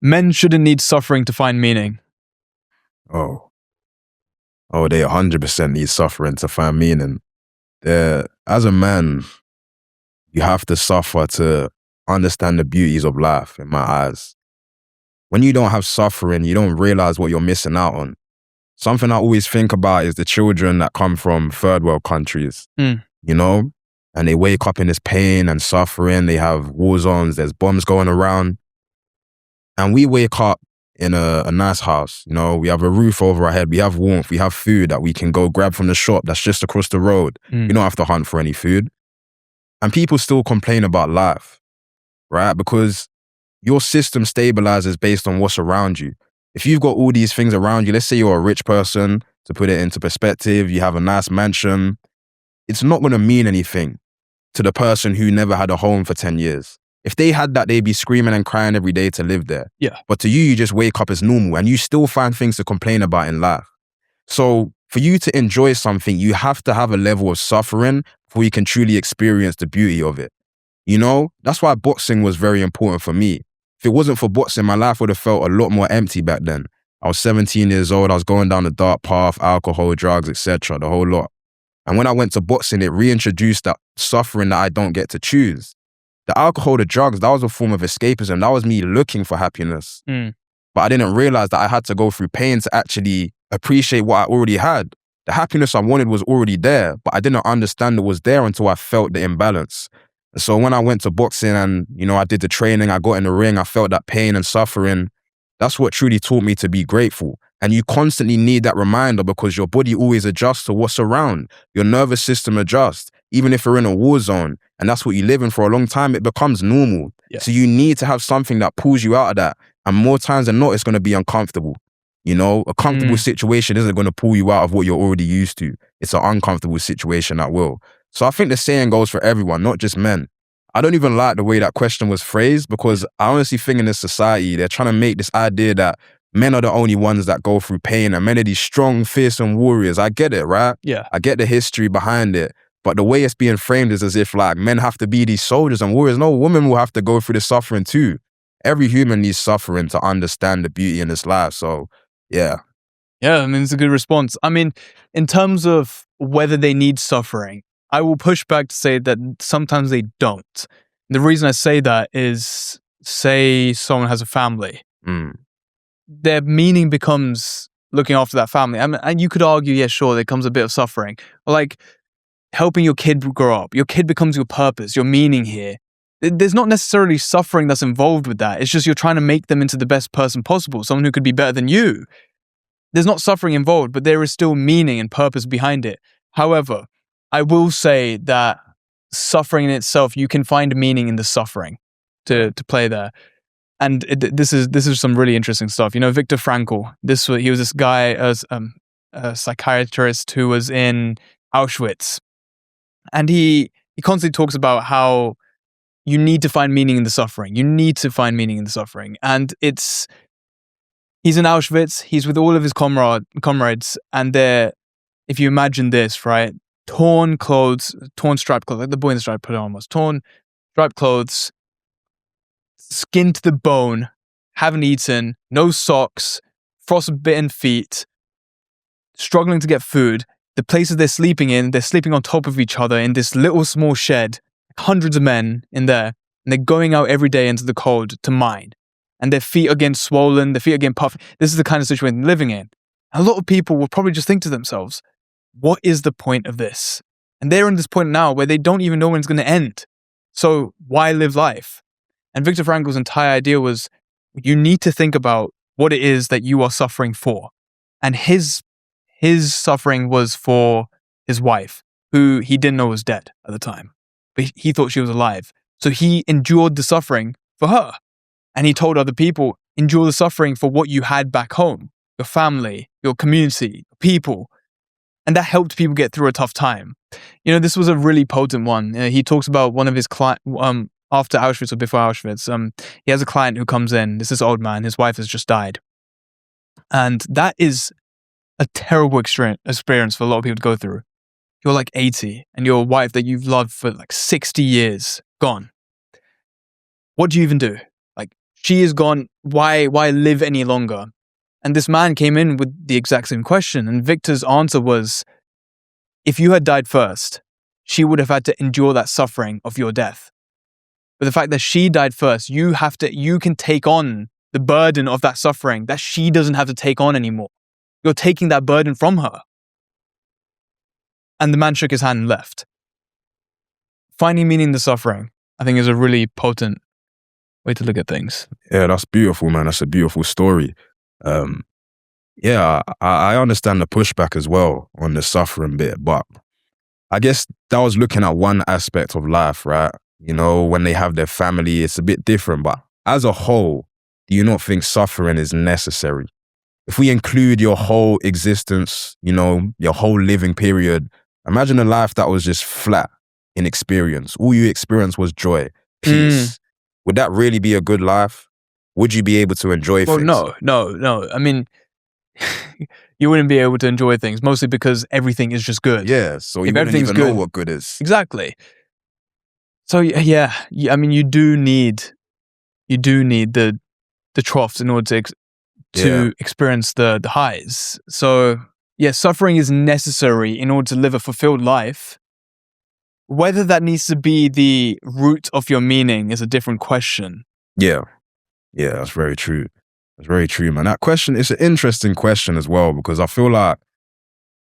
Men shouldn't need suffering to find meaning. Oh, they 100% need suffering to find meaning. As a man, you have to suffer to understand the beauties of life, in my eyes. When you don't have suffering, you don't realize what you're missing out on. Something I always think about is the children that come from third world countries, you know? And they wake up in this pain and suffering. They have war zones, there's bombs going around. And we wake up in a nice house, you know? We have a roof over our head, we have warmth, we have food that we can go grab from the shop that's just across the road. We don't have to hunt for any food. And people still complain about life, right? Because your system stabilizes based on what's around you. If you've got all these things around you, let's say you're a rich person, to put it into perspective, you have a nice mansion, it's not going to mean anything to the person who never had a home for 10 years. If they had that, they'd be screaming and crying every day to live there. Yeah. But to you, you just wake up as normal and you still find things to complain about in life. So for you to enjoy something, you have to have a level of suffering before you can truly experience the beauty of it. You know, that's why boxing was very important for me. If it wasn't for boxing, my life would have felt a lot more empty back then. I was 17 years old, I was going down the dark path, alcohol, drugs, etc., the whole lot. And when I went to boxing, it reintroduced that suffering that I don't get to choose. The alcohol, the drugs, that was a form of escapism. That was me looking for happiness. But I didn't realize that I had to go through pain to actually appreciate what I already had. The happiness I wanted was already there, but I didn't understand it was there until I felt the imbalance. And so when I went to boxing and, you know, I did the training, I got in the ring, I felt that pain and suffering. That's what truly taught me to be grateful. And you constantly need that reminder because your body always adjusts to what's around. Your nervous system adjusts. Even if you're in a war zone and that's what you live in for a long time, it becomes normal. Yeah. So you need to have something that pulls you out of that. And more times than not, it's going to be uncomfortable. You know, a comfortable situation isn't going to pull you out of what you're already used to. It's an uncomfortable situation that will. So I think the saying goes for everyone, not just men. I don't even like the way that question was phrased because I honestly think in this society, they're trying to make this idea that men are the only ones that go through pain and men are these strong, fearsome warriors. I get it, right? Yeah. I get the history behind it. But the way it's being framed is as if like men have to be these soldiers and warriors. No, women will have to go through the suffering too. Every human needs suffering to understand the beauty in this life. So, yeah. Yeah, I mean, it's a good response. I mean, in terms of whether they need suffering, I will push back to say that sometimes they don't. The reason I say that is, say someone has a family. Their meaning becomes looking after that family. I mean, and you could argue, yeah, sure, there comes a bit of suffering. Like helping your kid grow up. Your kid becomes your purpose, your meaning here. There's not necessarily suffering that's involved with that. It's just you're trying to make them into the best person possible, someone who could be better than you. There's not suffering involved, but there is still meaning and purpose behind it. However, I will say that suffering in itself, you can find meaning in the suffering to play there. And this is some really interesting stuff. You know, Viktor Frankl, he was this guy, as a psychiatrist who was in Auschwitz. And he constantly talks about how you need to find meaning in the suffering. You need to find meaning in the suffering. And he's in Auschwitz, he's with all of his comrades, and they're, if you imagine this, right? Torn clothes, torn striped clothes, like the boy in the striped put on was torn, striped clothes, skin to the bone, haven't eaten, no socks, frostbitten feet, struggling to get food. the places they're sleeping on top of each other in this little small shed, hundreds of men in there, and they're going out every day into the cold to mine. And their feet are getting swollen, their feet are getting puffy. This is the kind of situation they're living in. A lot of people will probably just think to themselves, what is the point of this? And they're in this point now where they don't even know when it's going to end. So why live life? And Viktor Frankl's entire idea was, you need to think about what it is that you are suffering for. And his suffering was for his wife, who he didn't know was dead at the time, but he thought she was alive. So he endured the suffering for her. And he told other people, endure the suffering for what you had back home, your family, your community, people. And that helped people get through a tough time. This was a really potent one. He talks about one of his clients, after Auschwitz or before Auschwitz. He has a client who comes in. This is an old man. His wife has just died. And that is a terrible experience for a lot of people to go through. You're like 80 and your wife that you've loved for like 60 years, gone. What do you even do? Like, she is gone. Why live any longer? And this man came in with the exact same question. And Victor's answer was, if you had died first, she would have had to endure that suffering of your death. But the fact that she died first, you can take on the burden of that suffering that she doesn't have to take on anymore. You're taking that burden from her. And the man shook his hand and left. Finding meaning in the suffering, I think, is a really potent way to look at things. Yeah, that's beautiful, man. That's a beautiful story. I understand the pushback as well on the suffering bit, but I guess that was looking at one aspect of life, right? When they have their family, it's a bit different, but as a whole, do you not think suffering is necessary? If we include your whole existence, your whole living period, imagine a life that was just flat in experience. All you experienced was joy, peace. Would that really be a good life? Would you be able to enjoy things? No. I mean, you wouldn't be able to enjoy things, mostly because everything is just good. Yeah, so you wouldn't even know what good is. Exactly. So yeah, I mean, you do need the troughs in order to experience the highs. So yeah, suffering is necessary in order to live a fulfilled life. Whether that needs to be the root of your meaning is a different question. Yeah, that's very true. That's very true, man. That question is an interesting question as well, because I feel like,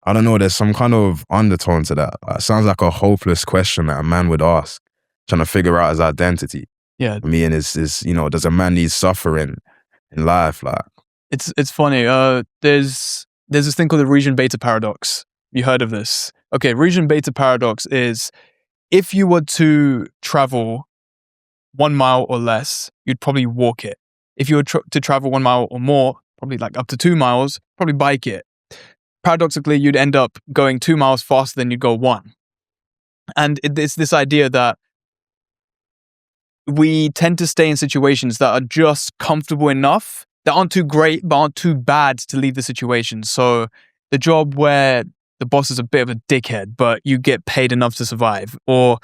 I don't know, there's some kind of undertone to that. It sounds like a hopeless question that a man would ask, trying to figure out his identity. Yeah. I mean, is does a man need suffering in life? Like, it's funny. There's this thing called the region beta paradox. You heard of this? Okay, region beta paradox is, if you were to travel 1 mile or less, you'd probably walk it. If you were to travel 1 mile or more, probably like up to 2 miles, probably bike it. Paradoxically, you'd end up going 2 miles faster than you'd go 1. And it's this idea that we tend to stay in situations that are just comfortable enough, that aren't too great, but aren't too bad to leave the situation. So the job where the boss is a bit of a dickhead, but you get paid enough to survive, or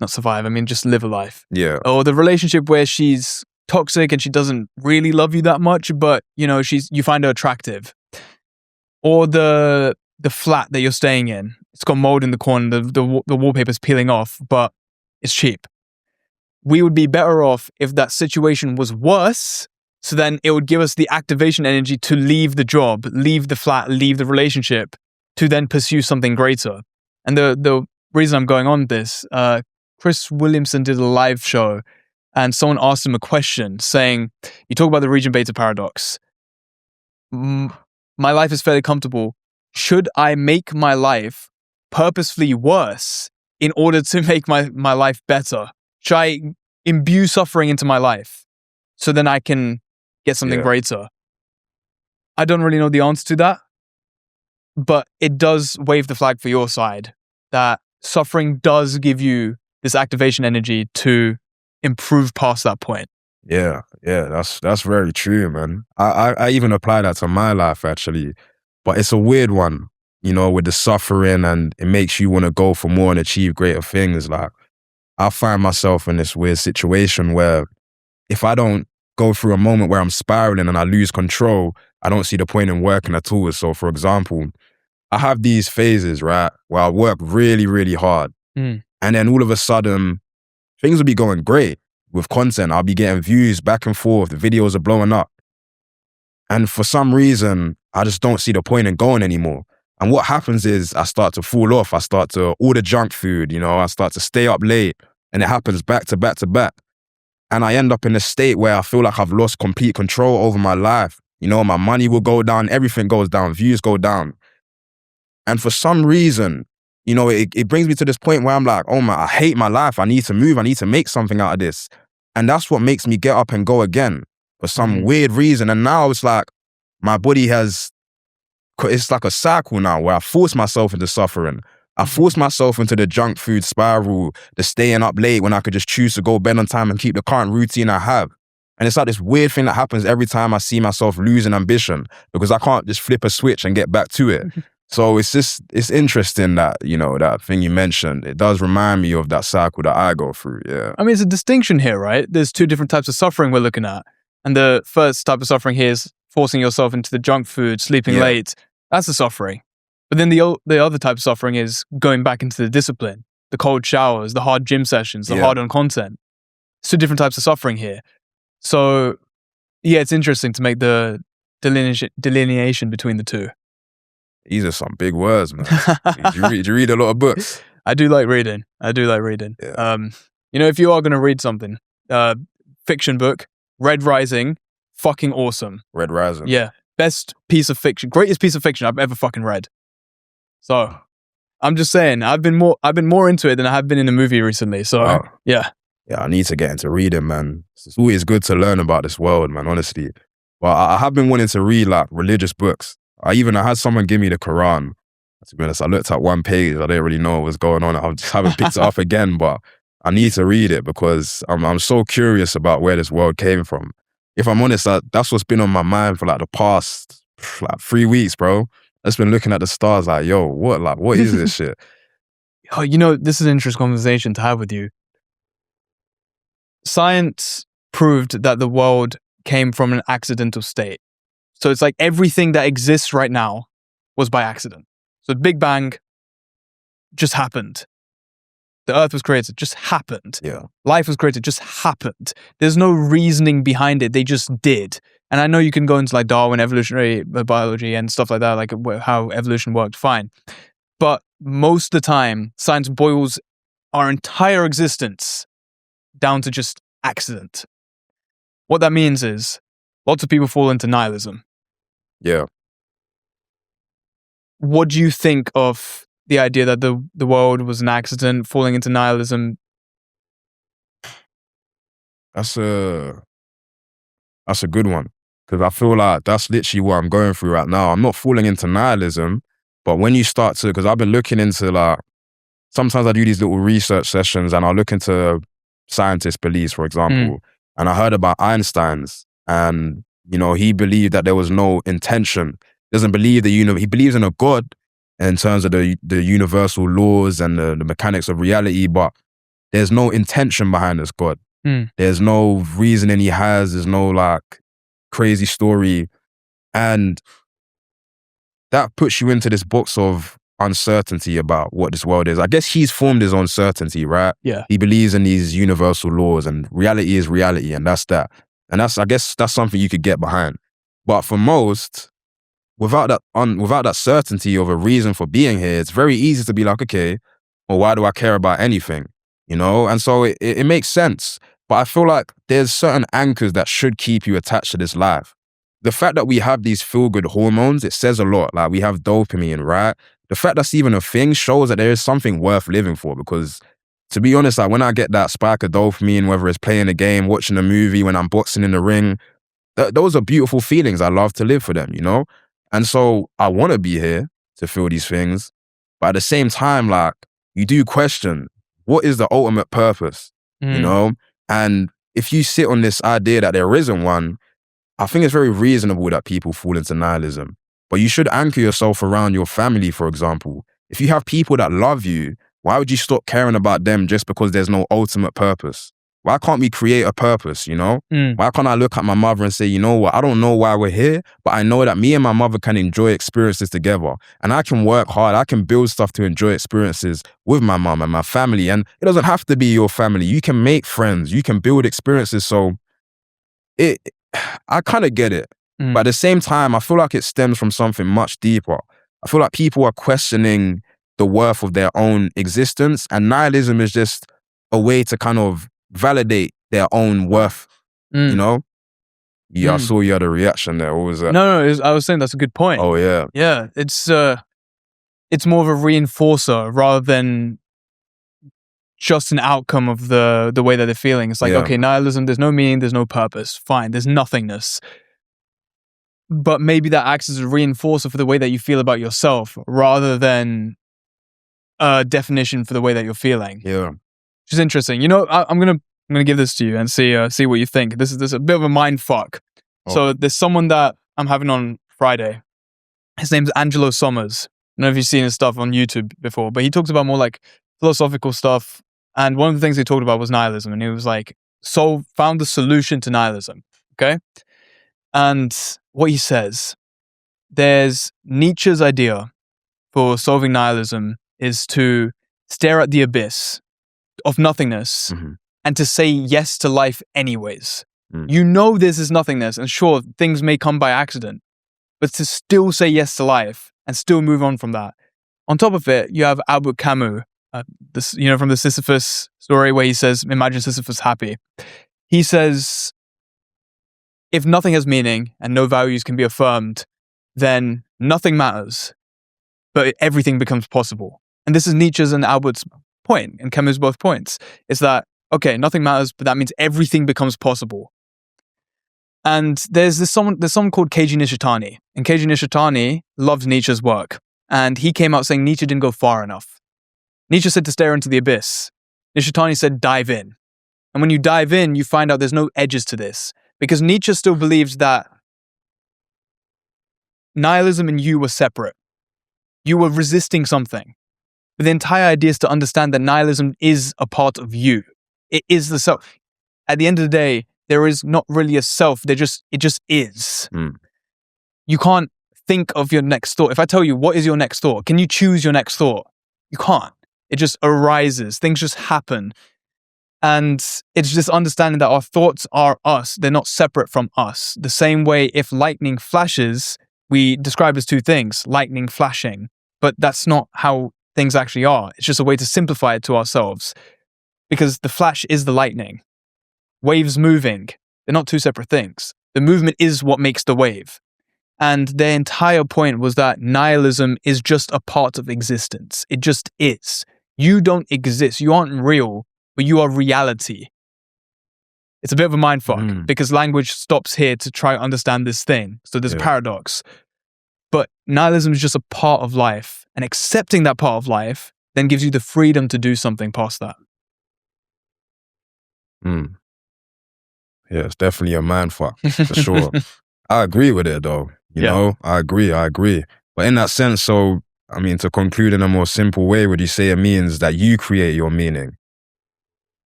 not survive, I mean, just live a life. Yeah. Or the relationship where she's toxic and she doesn't really love you that much, but you find her attractive. Or the flat that you're staying in, it's got mold in the corner, the wallpaper's peeling off, but it's cheap. We would be better off if that situation was worse, so then it would give us the activation energy to leave the job, leave the flat, leave the relationship, to then pursue something greater. And the reason I'm going on this, Chris Williamson did a live show, and someone asked him a question saying, you talk about the region beta paradox. My life is fairly comfortable. Should I make my life purposefully worse in order to make my life better? Should I imbue suffering into my life so then I can get something greater? I don't really know the answer to that, but it does wave the flag for your side that suffering does give you this activation energy to improve past that point. Yeah, that's very true, man. I even apply that to my life, actually. But it's a weird one, with the suffering, and it makes you want to go for more and achieve greater things. Like, I find myself in this weird situation where if I don't go through a moment where I'm spiraling and I lose control, I don't see the point in working at all. So, for example, I have these phases, right, where I work really, really hard. And then all of a sudden, things will be going great with content. I'll be getting views back and forth. The videos are blowing up. And for some reason, I just don't see the point in going anymore. And what happens is I start to fall off. I start to order junk food, I start to stay up late. And it happens back to back to back. And I end up in a state where I feel like I've lost complete control over my life. My money will go down, everything goes down, views go down. And for some reason, it brings me to this point where I'm like, oh man, I hate my life. I need to move. I need to make something out of this. And that's what makes me get up and go again for some weird reason. And now it's like my body it's like a cycle now where I force myself into suffering. I force myself into the junk food spiral, the staying up late when I could just choose to go bed on time and keep the current routine I have. And it's like this weird thing that happens every time I see myself losing ambition because I can't just flip a switch and get back to it. So it's interesting that, that thing you mentioned, it does remind me of that cycle that I go through, yeah. I mean, it's a distinction here, right? There's two different types of suffering we're looking at. And the first type of suffering here is forcing yourself into the junk food, sleeping late. That's the suffering. But then the other type of suffering is going back into the discipline, the cold showers, the hard gym sessions, the hard-on content. It's two different types of suffering here. So, yeah, it's interesting to make the delineation between the two. These are some big words, man. Did you read a lot of books? I do like reading. Yeah. If you are going to read something, fiction book, Red Rising, fucking awesome. Red Rising. Yeah. Best piece of fiction, greatest piece of fiction I've ever fucking read. So, I'm just saying, I've been more into it than I have been in a movie recently. So, yeah. Yeah, I need to get into reading, man. It's always good to learn about this world, man, honestly. But I have been wanting to read, like, religious books. I had someone give me the Quran. To be honest, I looked at one page. I didn't really know what was going on. I just haven't picked it up again, but I need to read it because I'm so curious about where this world came from. If I'm honest, that's what's been on my mind for like the past 3 weeks, bro. I've just been looking at the stars like, yo, what is this shit? Oh, this is an interesting conversation to have with you. Science proved that the world came from an accidental state. So it's like everything that exists right now was by accident. So the Big Bang just happened. The Earth was created, just happened. Yeah. Life was created, just happened. There's no reasoning behind it. They just did. And I know you can go into like Darwin, evolutionary biology and stuff like that, like how evolution worked, fine. But most of the time, science boils our entire existence down to just accident. What that means is lots of people fall into nihilism. Yeah. What do you think of the idea that the world was an accident, falling into nihilism? That's a good one. Because I feel like that's literally what I'm going through right now. I'm not falling into nihilism, but when you start to, because I've been looking into like, sometimes I do these little research sessions and I'll look into scientists' beliefs, for example. And I heard about Einstein's and, he believed that there was no intention. He doesn't believe he believes in a God in terms of the universal laws and the mechanics of reality, but there's no intention behind this God. There's no reasoning he has. There's no like crazy story. And that puts you into this box of uncertainty about what this world is. I guess he's formed his own certainty, right? Yeah. He believes in these universal laws and reality is reality and that's that. And I guess that's something you could get behind. But for most, without that certainty of a reason for being here, it's very easy to be like, okay, well, why do I care about anything? And so it makes sense. But I feel like there's certain anchors that should keep you attached to this life. The fact that we have these feel-good hormones, it says a lot. Like we have dopamine, right? The fact that's even a thing shows that there is something worth living for because to be honest, like when I get that spike of dopamine, whether it's playing a game, watching a movie, when I'm boxing in the ring, those are beautiful feelings. I love to live for them, And so I want to be here to feel these things. But at the same time, like you do question, what is the ultimate purpose, And if you sit on this idea that there isn't one, I think it's very reasonable that people fall into nihilism. But you should anchor yourself around your family, for example. If you have people that love you, why would you stop caring about them just because there's no ultimate purpose? Why can't we create a purpose, you know? Mm. Why can't I look at my mother and say, you know what, I don't know why we're here, but I know that me and my mother can enjoy experiences together. And I can work hard. I can build stuff to enjoy experiences with my mom and my family. And it doesn't have to be your family. You can make friends. You can build experiences. So I kind of get it. But at the same time, I feel like it stems from something much deeper. I feel like people are questioning the worth of their own existence, and nihilism is just a way to kind of validate their own worth, you know? Yeah, I saw you had a reaction there. What was that? No, I was saying that's a good point. Oh, yeah. Yeah, it's more of a reinforcer rather than just an outcome of the way that they're feeling. It's like, okay, nihilism, there's no meaning, there's no purpose. Fine, there's nothingness. But maybe that acts as a reinforcer for the way that you feel about yourself rather than a definition for the way that you're feeling. Yeah. Which is interesting. You know, I'm gonna give this to you and see what you think. This is a bit of a mind fuck. Oh. So there's someone that I'm having on Friday. His name's Angelo Sommers. I don't know if you've seen his stuff on YouTube before, but he talks about more like philosophical stuff. And one of the things he talked about was nihilism. And he was like, found the solution to nihilism. Okay. And what he says, there's Nietzsche's idea for solving nihilism is to stare at the abyss of nothingness and to say yes to life anyways. You know this is nothingness, and sure, things may come by accident, but to still say yes to life and still move on from that. On top of it, you have Albert Camus, from the Sisyphus story where he says, imagine Sisyphus happy. He says, if nothing has meaning and no values can be affirmed, then nothing matters, but everything becomes possible. And this is Nietzsche's and Albert's point, and Camus' both points. Is that, okay, nothing matters, but that means everything becomes possible. And there's someone called Keiji Nishitani. And Keiji Nishitani loves Nietzsche's work. And he came out saying Nietzsche didn't go far enough. Nietzsche said to stare into the abyss. Nishitani said dive in. And when you dive in, you find out there's no edges to this. Because Nietzsche still believed that nihilism and you were separate. You were resisting something. But the entire idea is to understand that nihilism is a part of you. It is the self. At the end of the day, there is not really a self. It just is. You can't think of your next thought. If I tell you, what is your next thought? Can you choose your next thought? You can't. It just arises. Things just happen. And it's just understanding that our thoughts are us. They're not separate from us. The same way if lightning flashes, we describe as two things, lightning flashing. But that's not how things actually are. It's just a way to simplify it to ourselves. Because the flash is the lightning. Waves moving, they're not two separate things. The movement is what makes the wave. And their entire point was that nihilism is just a part of existence. It just is. You don't exist. You aren't real, but you are reality. It's a bit of a mindfuck because language stops here to try to understand this thing. So there's a paradox. But nihilism is just a part of life. And accepting that part of life then gives you the freedom to do something past that. Yeah, it's definitely a mindfuck, for sure. I agree with it, though. You know, I agree. But in that sense, so, I mean, to conclude in a more simple way, would you say it means that you create your meaning?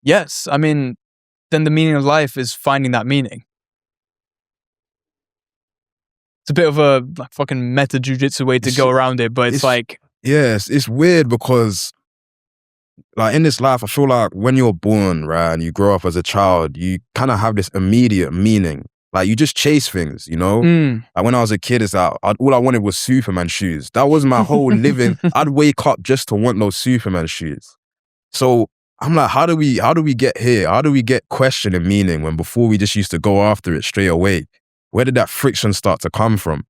Yes. I mean, then the meaning of life is finding that meaning. It's a bit of a fucking meta jujitsu way to go around it, but it's like... Yes, it's weird because... Like in this life, I feel like when you're born, right, and you grow up as a child, you kind of have this immediate meaning. Like you just chase things, you know? Like when I was a kid, it's like all I wanted was Superman shoes. That was my whole living. I'd wake up just to want those Superman shoes. So I'm like, how do we get here? How do we get questioning meaning when before we just used to go after it straight away? Where did that friction start to come from?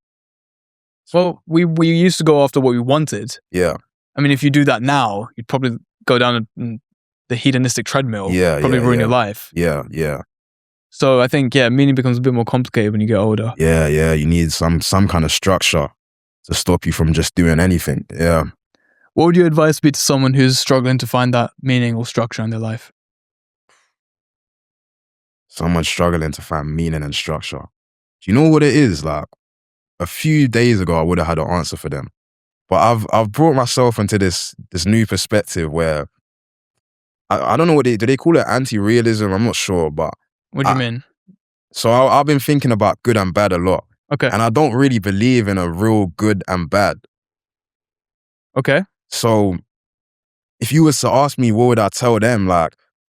Well, we used to go after what we wanted. Yeah. I mean, if you do that now, you'd probably go down the hedonistic treadmill. Probably ruin your life. Yeah. So I think, meaning becomes a bit more complicated when you get older. Yeah. You need some kind of structure to stop you from just doing anything. Yeah. What would your advice be to someone who's struggling to find that meaning or structure in their life? Someone struggling to find meaning and structure. Do you know what it is? Like, a few days ago, I would have had an answer for them. But I've brought myself into this new perspective where I don't know do they call it anti-realism? I'm not sure, but What do you mean? So I've been thinking about good and bad a lot. Okay. And I don't really believe in a real good and bad. Okay. So if you was to ask me, what would I tell them? Like,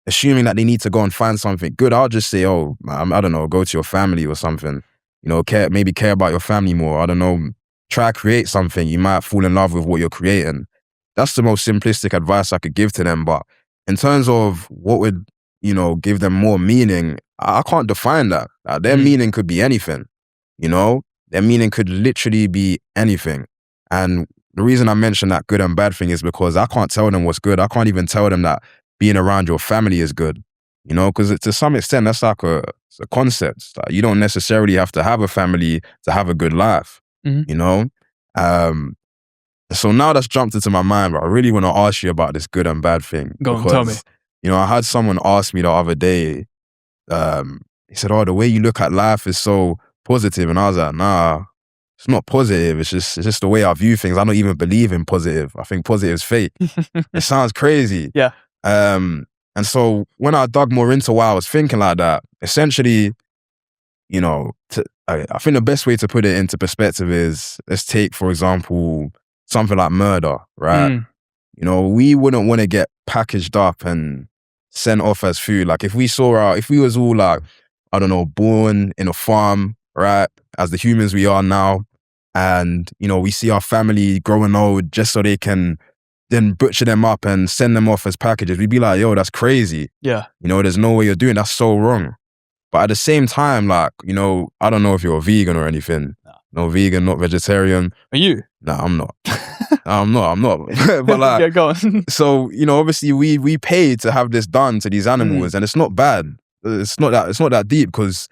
assuming that they need to go and find something good, I'll just say, oh, I don't know, go to your family or something. You know, maybe care about your family more. I don't know, try to create something. You might fall in love with what you're creating. That's the most simplistic advice I could give to them. But in terms of what would, you know, give them more meaning, I can't define that. Their meaning could be anything, you know? Their meaning could literally be anything. And the reason I mention that good and bad thing is because I can't tell them what's good. I can't even tell them that being around your family is good, you know? Because to some extent, that's like it's a concept. Like, you don't necessarily have to have a family to have a good life, you know? So now that's jumped into my mind, but I really want to ask you about this good and bad thing. Go on, tell me. You know, I had someone ask me the other day, he said, oh, the way you look at life is so positive. And I was like, nah, it's not positive. It's just the way I view things. I don't even believe in positive. I think positive is fake. It sounds crazy. Yeah. And so when I dug more into why I was thinking like that, essentially, you know, I think the best way to put it into perspective is, let's take, for example, something like murder, right? You know, we wouldn't want to get packaged up and sent off as food. Like if we was all like, I don't know, born in a farm, right? As the humans we are now. And, you know, we see our family growing old just so they can then butcher them up and send them off as packages. We'd be like, yo, that's crazy. Yeah. You know, there's no way you're doing that's so wrong. But at the same time, like, you know, I don't know if you're a vegan or anything. No vegan, not vegetarian. Are you? No, I'm not. I'm not. But like, yeah, go on. So, you know, obviously we pay to have this done to these animals, and it's not bad. It's not that deep, because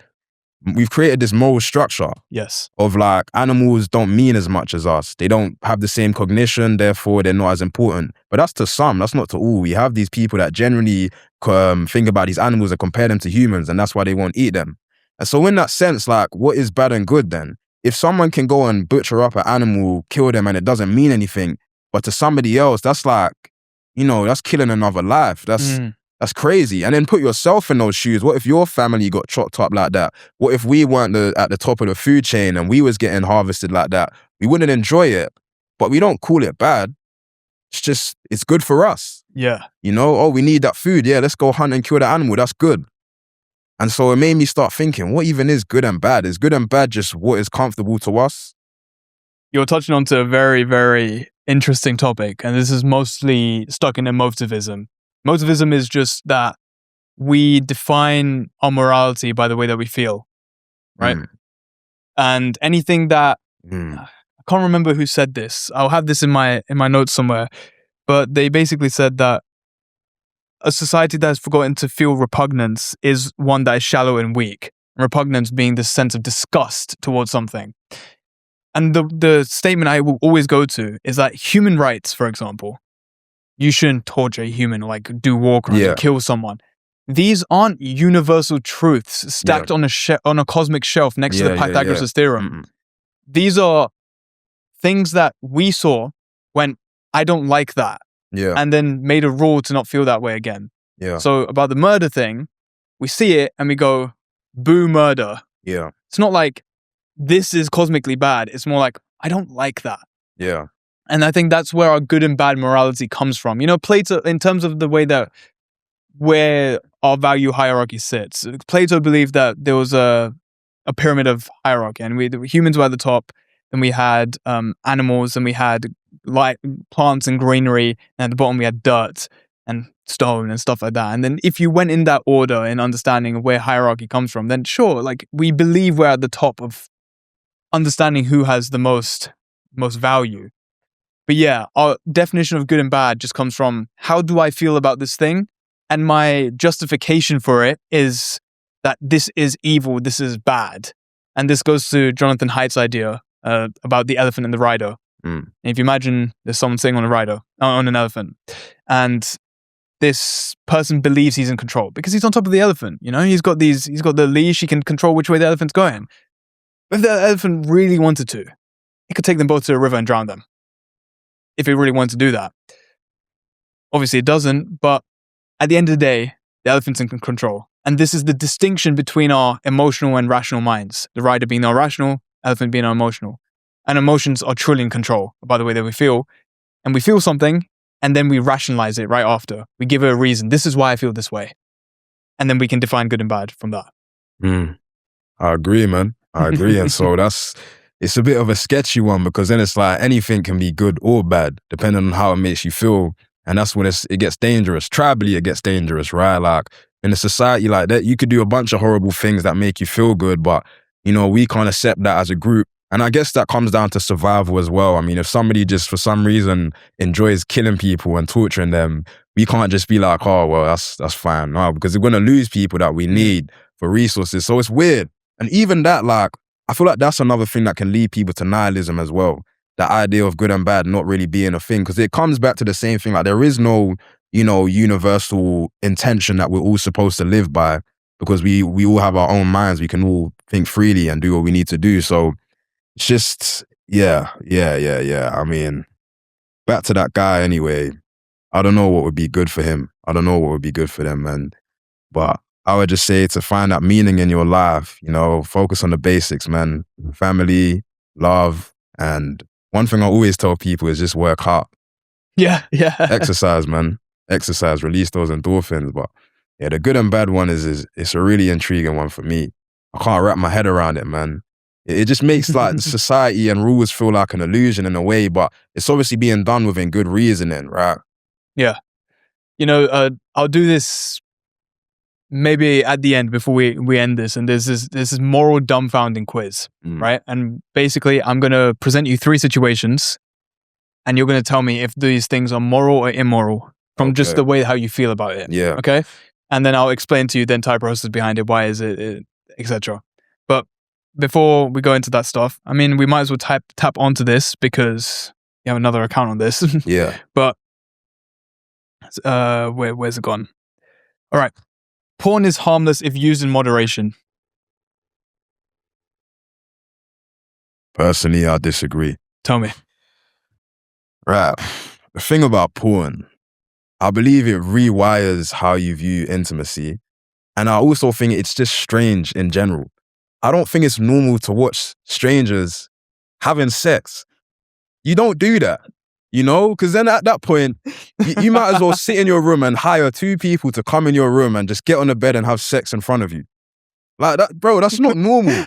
we've created this moral structure. Yes. Of like, animals don't mean as much as us. They don't have the same cognition, therefore they're not as important. But that's to some, that's not to all. We have these people that generally think about these animals and compare them to humans, and that's why they won't eat them. And so in that sense, like, what is bad and good then? If someone can go and butcher up an animal, kill them, and it doesn't mean anything, but to somebody else, that's like, you know, that's killing another life. That's crazy. And then put yourself in those shoes. What if your family got chopped up like that? What if we weren't at the top of the food chain and we was getting harvested like that? We wouldn't enjoy it, but we don't call it bad. It's good for us. Yeah. You know, oh, we need that food. Yeah, let's go hunt and kill the animal. That's good. And so it made me start thinking, what even is good and bad? Is good and bad just what is comfortable to us? You're touching on to a very, very interesting topic, and this is mostly stuck in emotivism. Emotivism is just that we define our morality by the way that we feel, right? And anything that, I can't remember who said this. I'll have this in my notes somewhere, but they basically said that a society that has forgotten to feel repugnance is one that is shallow and weak. Repugnance being this sense of disgust towards something. And the statement I will always go to is that human rights, for example, you shouldn't torture a human, or like do war crimes, or kill someone. These aren't universal truths stacked on a cosmic shelf next to the Pythagoras' theorem. These are things that we saw when I don't like that. And then made a rule to not feel that way again. So about the murder thing, we see it and we go, boo murder. It's not like this is cosmically bad. It's more like, I don't like that. And I think that's where our good and bad morality comes from. You know, Plato, in terms of the way that where our value hierarchy sits, Plato believed that there was a pyramid of hierarchy, and humans were at the top, then we had animals, and we had plants and greenery, and at the bottom we had dirt and stone and stuff like that. And then if you went in that order in understanding of where hierarchy comes from, then sure, like, we believe we're at the top of understanding who has the most value. But yeah, our definition of good and bad just comes from, how do I feel about this thing? And my justification for it is that this is evil, this is bad. And this goes to Jonathan Haidt's idea about the elephant and the rider. And if you imagine there's someone sitting on an elephant, and this person believes he's in control because he's on top of the elephant. You know, he's got the leash, he can control which way the elephant's going. But if the elephant really wanted to, he could take them both to a river and drown them. If he really wanted to do that. Obviously it doesn't, but at the end of the day, the elephant's in control. And this is the distinction between our emotional and rational minds. The rider being our rational, elephant being our emotional. And emotions are truly in control by the way that we feel. And we feel something, and then we rationalize it right after. We give it a reason. This is why I feel this way. And then we can define good and bad from that. I agree, man. I agree. And so it's a bit of a sketchy one, because then it's like anything can be good or bad, depending on how it makes you feel. And that's when it gets dangerous. Tribally, it gets dangerous, right? Like in a society like that, you could do a bunch of horrible things that make you feel good, but, you know, we can't accept that as a group. And I guess that comes down to survival as well. I mean, if somebody just for some reason enjoys killing people and torturing them, we can't just be like, oh, well, that's fine. No, because we're going to lose people that we need for resources. So it's weird. And even that, like, I feel like that's another thing that can lead people to nihilism as well. The idea of good and bad not really being a thing, because it comes back to the same thing. Like, there is no, you know, universal intention that we're all supposed to live by, because we all have our own minds. We can all think freely and do what we need to do. So it's just, yeah. I mean, back to that guy anyway. I don't know what would be good for him. I don't know what would be good for them, man. But I would just say to find that meaning in your life, you know, focus on the basics, man. Family, love, and one thing I always tell people is just work hard. Yeah. Exercise, man. Exercise, release those endorphins. But yeah, the good and bad one is it's a really intriguing one for me. I can't wrap my head around it, man. It just makes like society and rules feel like an illusion in a way, but it's obviously being done within good reasoning, right? Yeah. You know, I'll do this maybe at the end before we end this, and there's this moral dumbfounding quiz, right? And basically, I'm going to present you 3 situations, and you're going to tell me if these things are moral or immoral from just the way how you feel about it. Yeah. Okay? And then I'll explain to you the entire process behind it, why is it etc. But before we go into that stuff, I mean, we might as well tap onto this because you have another account on this. Yeah. But where's it gone? All right. Porn is harmless if used in moderation. Personally, I disagree. Tell me. Right. The thing about porn, I believe it rewires how you view intimacy. And I also think it's just strange in general. I don't think it's normal to watch strangers having sex. You don't do that, you know? Because then at that point, you might as well sit in your room and hire 2 people to come in your room and just get on the bed and have sex in front of you. Like that, bro, that's not normal.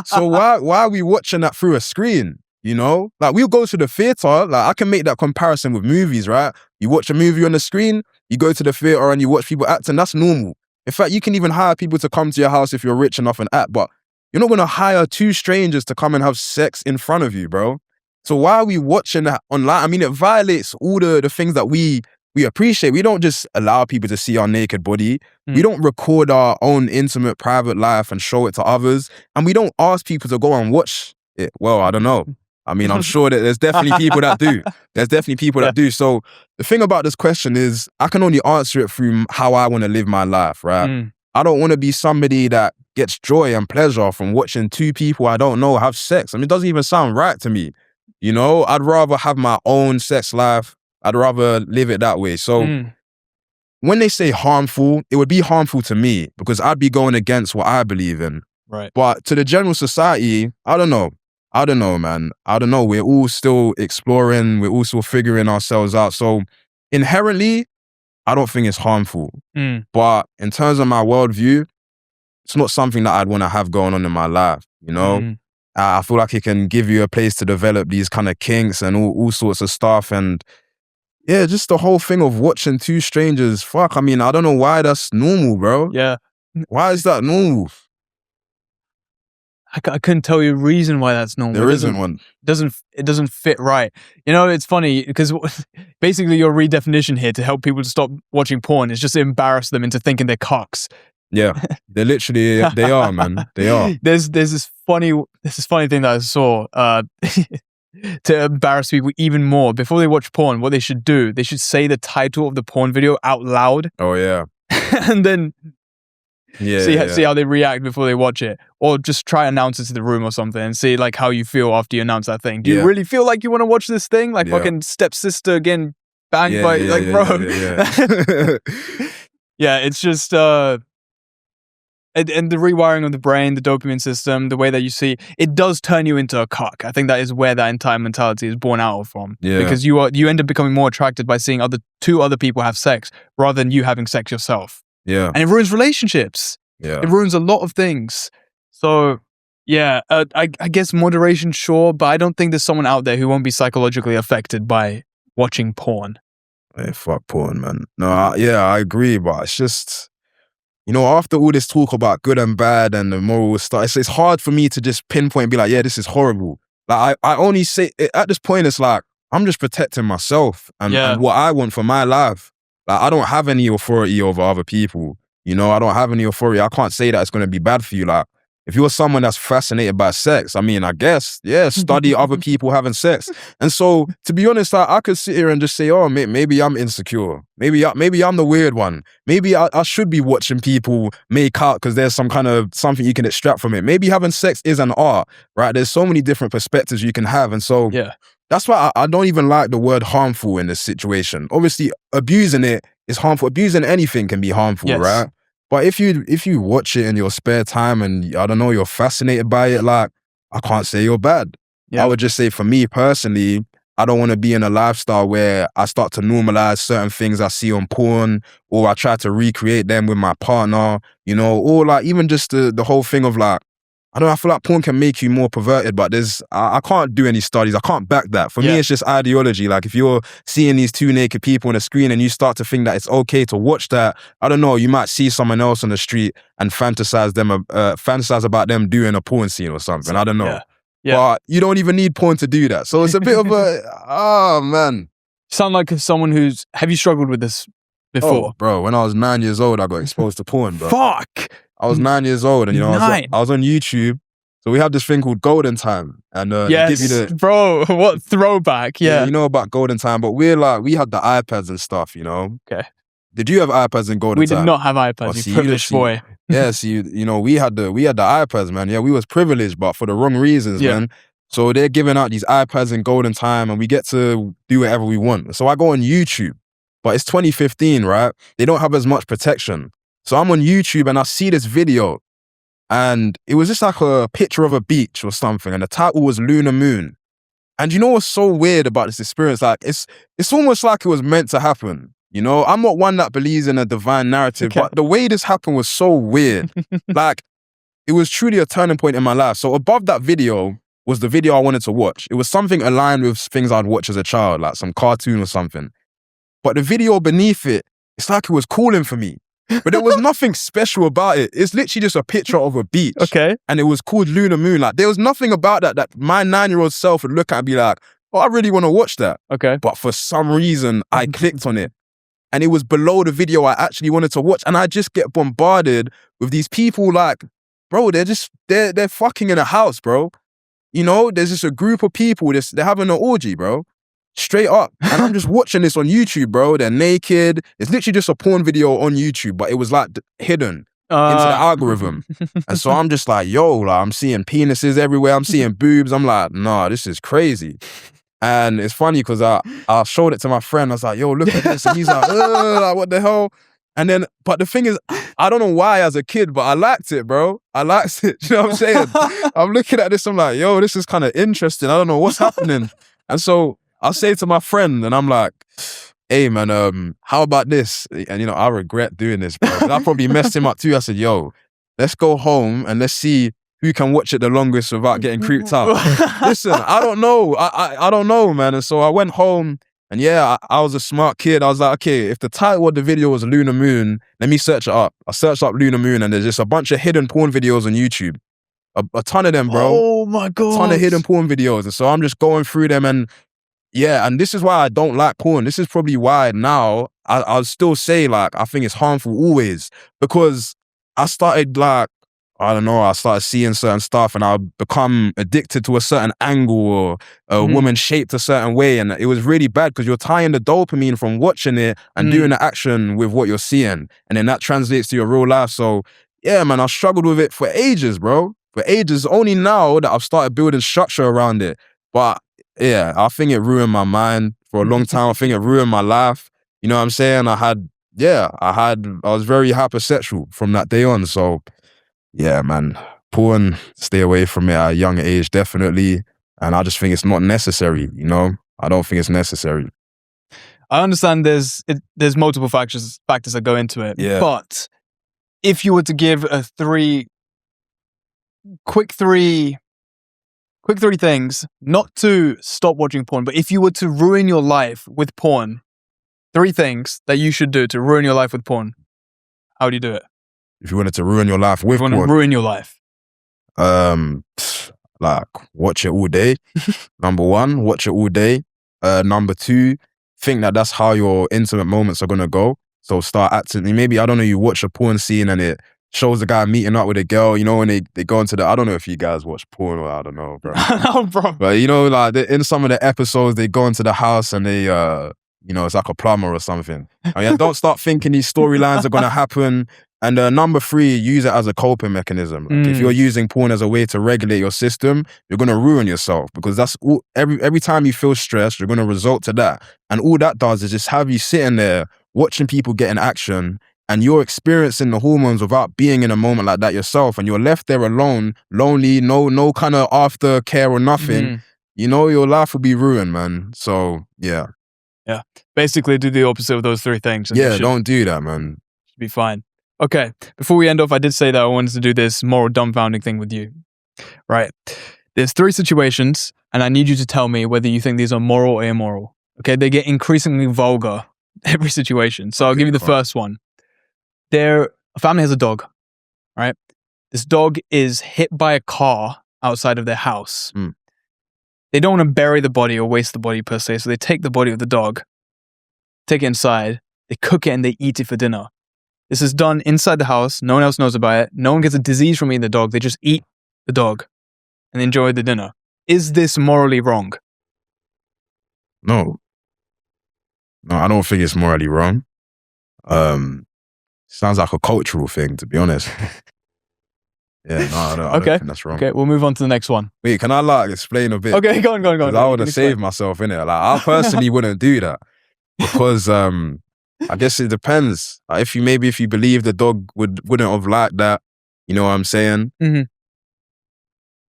So why are we watching that through a screen? You know? Like, we'll go to the theater. Like, I can make that comparison with movies, right? You watch a movie on the screen, you go to the theater and you watch people act, and that's normal. In fact, you can even hire people to come to your house if you're rich enough and act, but you're not going to hire 2 strangers to come and have sex in front of you, bro. So why are we watching that online? I mean, it violates all the things that we appreciate. We don't just allow people to see our naked body. We don't record our own intimate private life and show it to others. And we don't ask people to go and watch it. Well, I don't know. I mean, I'm sure that there's definitely people that do. There's definitely people that do. So the thing about this question is I can only answer it through how I want to live my life, right? I don't want to be somebody that gets joy and pleasure from watching 2 people I don't know have sex. I mean, it doesn't even sound right to me. You know, I'd rather have my own sex life. I'd rather live it that way. So when they say harmful, it would be harmful to me because I'd be going against what I believe in. Right. But to the general society, I don't know, man. I don't know. We're all still exploring. We're all still figuring ourselves out. So inherently, I don't think it's harmful. But in terms of my worldview, it's not something that I'd want to have going on in my life, you know? I feel like it can give you a place to develop these kind of kinks and all sorts of stuff. And yeah, just the whole thing of watching 2 strangers, fuck, I mean, I don't know why that's normal, bro. Yeah. Why is that normal? I couldn't tell you a reason why that's normal. There isn't one. It doesn't fit right. You know, it's funny because basically your redefinition here to help people to stop watching porn is just to embarrass them into thinking they're cocks. Yeah, they're literally, they are, man. They are. There's this funny thing that I saw to embarrass people even more. Before they watch porn, what they should do, they should say the title of the porn video out loud. Oh, yeah. And then see how they react before they watch it. Or just try announce it to the room or something and see like how you feel after you announce that thing. Do you really feel like you want to watch this thing? Like fucking stepsister again banged by, bro. Yeah, it's just and the rewiring of the brain, the dopamine system, the way that you see, it does turn you into a cuck. I think that is where that entire mentality is born out of from. Yeah. Because you end up becoming more attracted by seeing two other people have sex rather than you having sex yourself. Yeah. And it ruins relationships. Yeah. It ruins a lot of things. So yeah, I guess moderation, sure, but I don't think there's someone out there who won't be psychologically affected by watching porn. Hey, fuck porn, man. No, I agree, but it's just, after all this talk about good and bad and the moral stuff, it's hard for me to just pinpoint and be like, yeah, this is horrible. Like, I only say, at this point, it's like, I'm just protecting myself and what I want for my life. Like, I don't have any authority over other people. I don't have any authority. I can't say that it's going to be bad for you. Like, if you're someone that's fascinated by sex, I mean, I guess, study other people having sex. And so, to be honest, I could sit here and just say, oh, maybe I'm insecure. Maybe I'm the weird one. Maybe I should be watching people make out because there's some kind of something you can extract from it. Maybe having sex is an art, right? There's so many different perspectives you can have. And so that's why I don't even like the word harmful in this situation. Obviously, abusing it is harmful. Abusing anything can be harmful, right? But if you watch it in your spare time and, I don't know, you're fascinated by it, like, I can't say you're bad. I would just say, for me personally, I don't want to be in a lifestyle where I start to normalize certain things I see on porn, or I try to recreate them with my partner, or like even just the whole thing of like, I feel like porn can make you more perverted, but I can't do any studies. I can't back that. For me, it's just ideology. Like, if you're seeing these two naked people on the screen and you start to think that it's okay to watch that, I don't know, you might see someone else on the street and fantasize about them doing a porn scene or something. I don't know. But you don't even need porn to do that. So it's a bit of oh man. You sound like someone have you struggled with this before? Oh, bro, when I was 9 years old, I got exposed to porn, bro. Fuck! I was 9 years old, and I was on YouTube. So we have this thing called Golden Time, and yes, give you bro, what throwback? Yeah, you know about Golden Time, but we had the iPads and stuff, Okay. Did you have iPads in Golden We Time? did not have iPads. You privileged boy. Yeah, see, we had the iPads, man. Yeah, we was privileged, but for the wrong reasons, man. So they're giving out these iPads in Golden Time, and we get to do whatever we want. So I go on YouTube, but it's 2015, right? They don't have as much protection. So I'm on YouTube and I see this video, and it was just like a picture of a beach or something, and the title was Lunar Moon. And you know what's so weird about this experience? Like, it's almost like it was meant to happen. I'm not one that believes in a divine narrative, but the way this happened was so weird. Like, it was truly a turning point in my life. So above that video was the video I wanted to watch. It was something aligned with things I'd watch as a child, like some cartoon or something. But the video beneath it, it's like it was calling for me. But there was nothing special about it. It's literally just a picture of a beach. Okay. And it was called Lunar Moon. Like, there was nothing about that my 9-year-old self would look at and be like, oh, I really want to watch that. Okay. But for some reason, I clicked on it. And it was below the video I actually wanted to watch. And I just get bombarded with these people like, bro, they're fucking in a house, bro. There's just a group of people, they're having an orgy, bro. Straight up. And I'm just watching this on YouTube, bro. They're naked. It's literally just a porn video on YouTube, but it was like hidden into the algorithm. And so I'm just like, yo, like, I'm seeing penises everywhere. I'm seeing boobs. I'm like, nah, this is crazy. And it's funny because I showed it to my friend. I was like, yo, look at this. And he's like, what the hell? And then, but the thing is, I don't know why as a kid, but I liked it, bro. I liked it. You know what I'm saying? I'm looking at this. I'm like, yo, this is kind of interesting. I don't know what's happening. And so I'll say to my friend, and I'm like, hey, man, how about this? And, I regret doing this, bro. I probably messed him up too. I said, yo, let's go home and let's see who can watch it the longest without getting creeped out. Listen, I don't know. I don't know, man. And so I went home, and I was a smart kid. I was like, okay, if the title of the video was Lunar Moon, let me search it up. I searched up Lunar Moon, and there's just a bunch of hidden porn videos on YouTube. A ton of them, bro. Oh my God. A ton of hidden porn videos. And so I'm just going through them, and and this is why I don't like porn. This is probably why now I'll still say, like, I think it's harmful always, because I started, like, I don't know, I started seeing certain stuff and I'll become addicted to a certain angle or a woman shaped a certain way. And it was really bad because you're tying the dopamine from watching it and doing the action with what you're seeing. And then that translates to your real life. So yeah, man, I struggled with it for ages, bro. For ages. Only now that I've started building structure around it. But yeah, I think it ruined my mind for a long time. I think it ruined my life. You know what I'm saying? I had yeah, I was very hypersexual from that day on. So yeah, man, porn, stay away from it at a young age, definitely. And I just think it's not necessary, you know? I don't think it's necessary. I understand there's multiple factors that go into it. Yeah. But if you were to give a quick three things, not to stop watching porn, but if you were to ruin your life with porn, 3 things that you should do to ruin your life with porn, how do you do it? If you wanted to ruin your life with porn. If you want to ruin your life. Like, watch it all day. Number 1, watch it all day. Number 2, think that that's how your intimate moments are going to go. So start acting. Maybe, I don't know, you watch a porn scene and it shows the guy meeting up with a girl, you know, and they go into I don't know if you guys watch porn or I don't know, bro. No, bro. But, you know, like in some of the episodes, they go into the house and they, you know, it's like a plumber or something. I mean, don't start thinking these storylines are going to happen. And number 3, use it as a coping mechanism. Like, if you're using porn as a way to regulate your system, you're going to ruin yourself, because that's all, every time you feel stressed, you're going to result to that. And all that does is just have you sitting there watching people get in action, and you're experiencing the hormones without being in a moment like that yourself, and you're left there alone, lonely, no kind of aftercare or nothing. You know, your life will be ruined, man. So, yeah. Yeah. Basically, do the opposite of those 3 things. Yeah, don't do that, man. Should be fine. Okay, before we end off, I did say that I wanted to do this moral dumbfounding thing with you. Right. There's 3 situations, and I need you to tell me whether you think these are moral or immoral. Okay, they get increasingly vulgar every situation. So I'll give you the first one. A family has a dog, right? This dog is hit by a car outside of their house. They don't want to bury the body or waste the body per se, so they take the body of the dog, take it inside, they cook it, and they eat it for dinner. This is done inside the house. No one else knows about it. No one gets a disease from eating the dog. They just eat the dog and enjoy the dinner. Is this morally wrong? No, I don't think it's morally wrong. Sounds like a cultural thing, to be honest. Yeah, I don't think that's wrong. Okay, we'll move on to the next one. Wait, can I explain a bit? Okay, go on. Because I would have saved myself in it. Like, I personally wouldn't do that, because I guess it depends. If you believe the dog wouldn't have liked that, you know what I'm saying? Mm-hmm.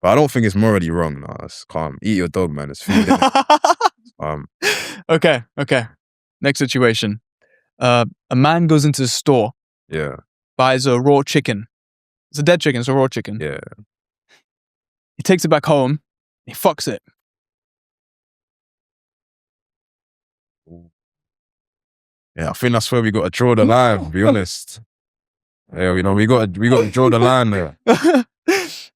But I don't think it's morally wrong. No, it's calm. Eat your dog, man. It's food. Okay. Next situation. A man goes into the store. Yeah. Buys a raw chicken. It's a dead chicken. It's a raw chicken. Yeah. He takes it back home. He fucks it. Yeah, I think that's where we got to draw the line, to be honest. Yeah, you know, we got to draw the line there.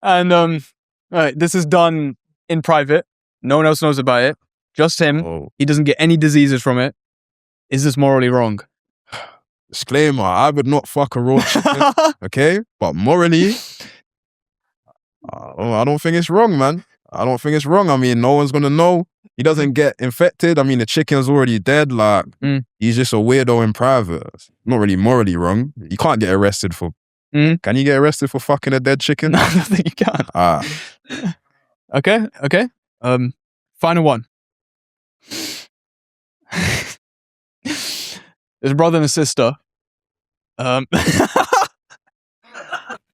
And right, this is done in private. No one else knows about it. Just him. Oh. He doesn't get any diseases from it. Is this morally wrong? Disclaimer, I would not fuck a raw chicken, okay? But morally, I don't think it's wrong, man. I don't think it's wrong. I mean, no one's going to know. He doesn't get infected. I mean, the chicken's already dead. Like, he's just a weirdo in private. It's not really morally wrong. You can't get arrested for... Can you get arrested for fucking a dead chicken? No, I don't think you can. Okay. Final one. There's a brother and a sister. You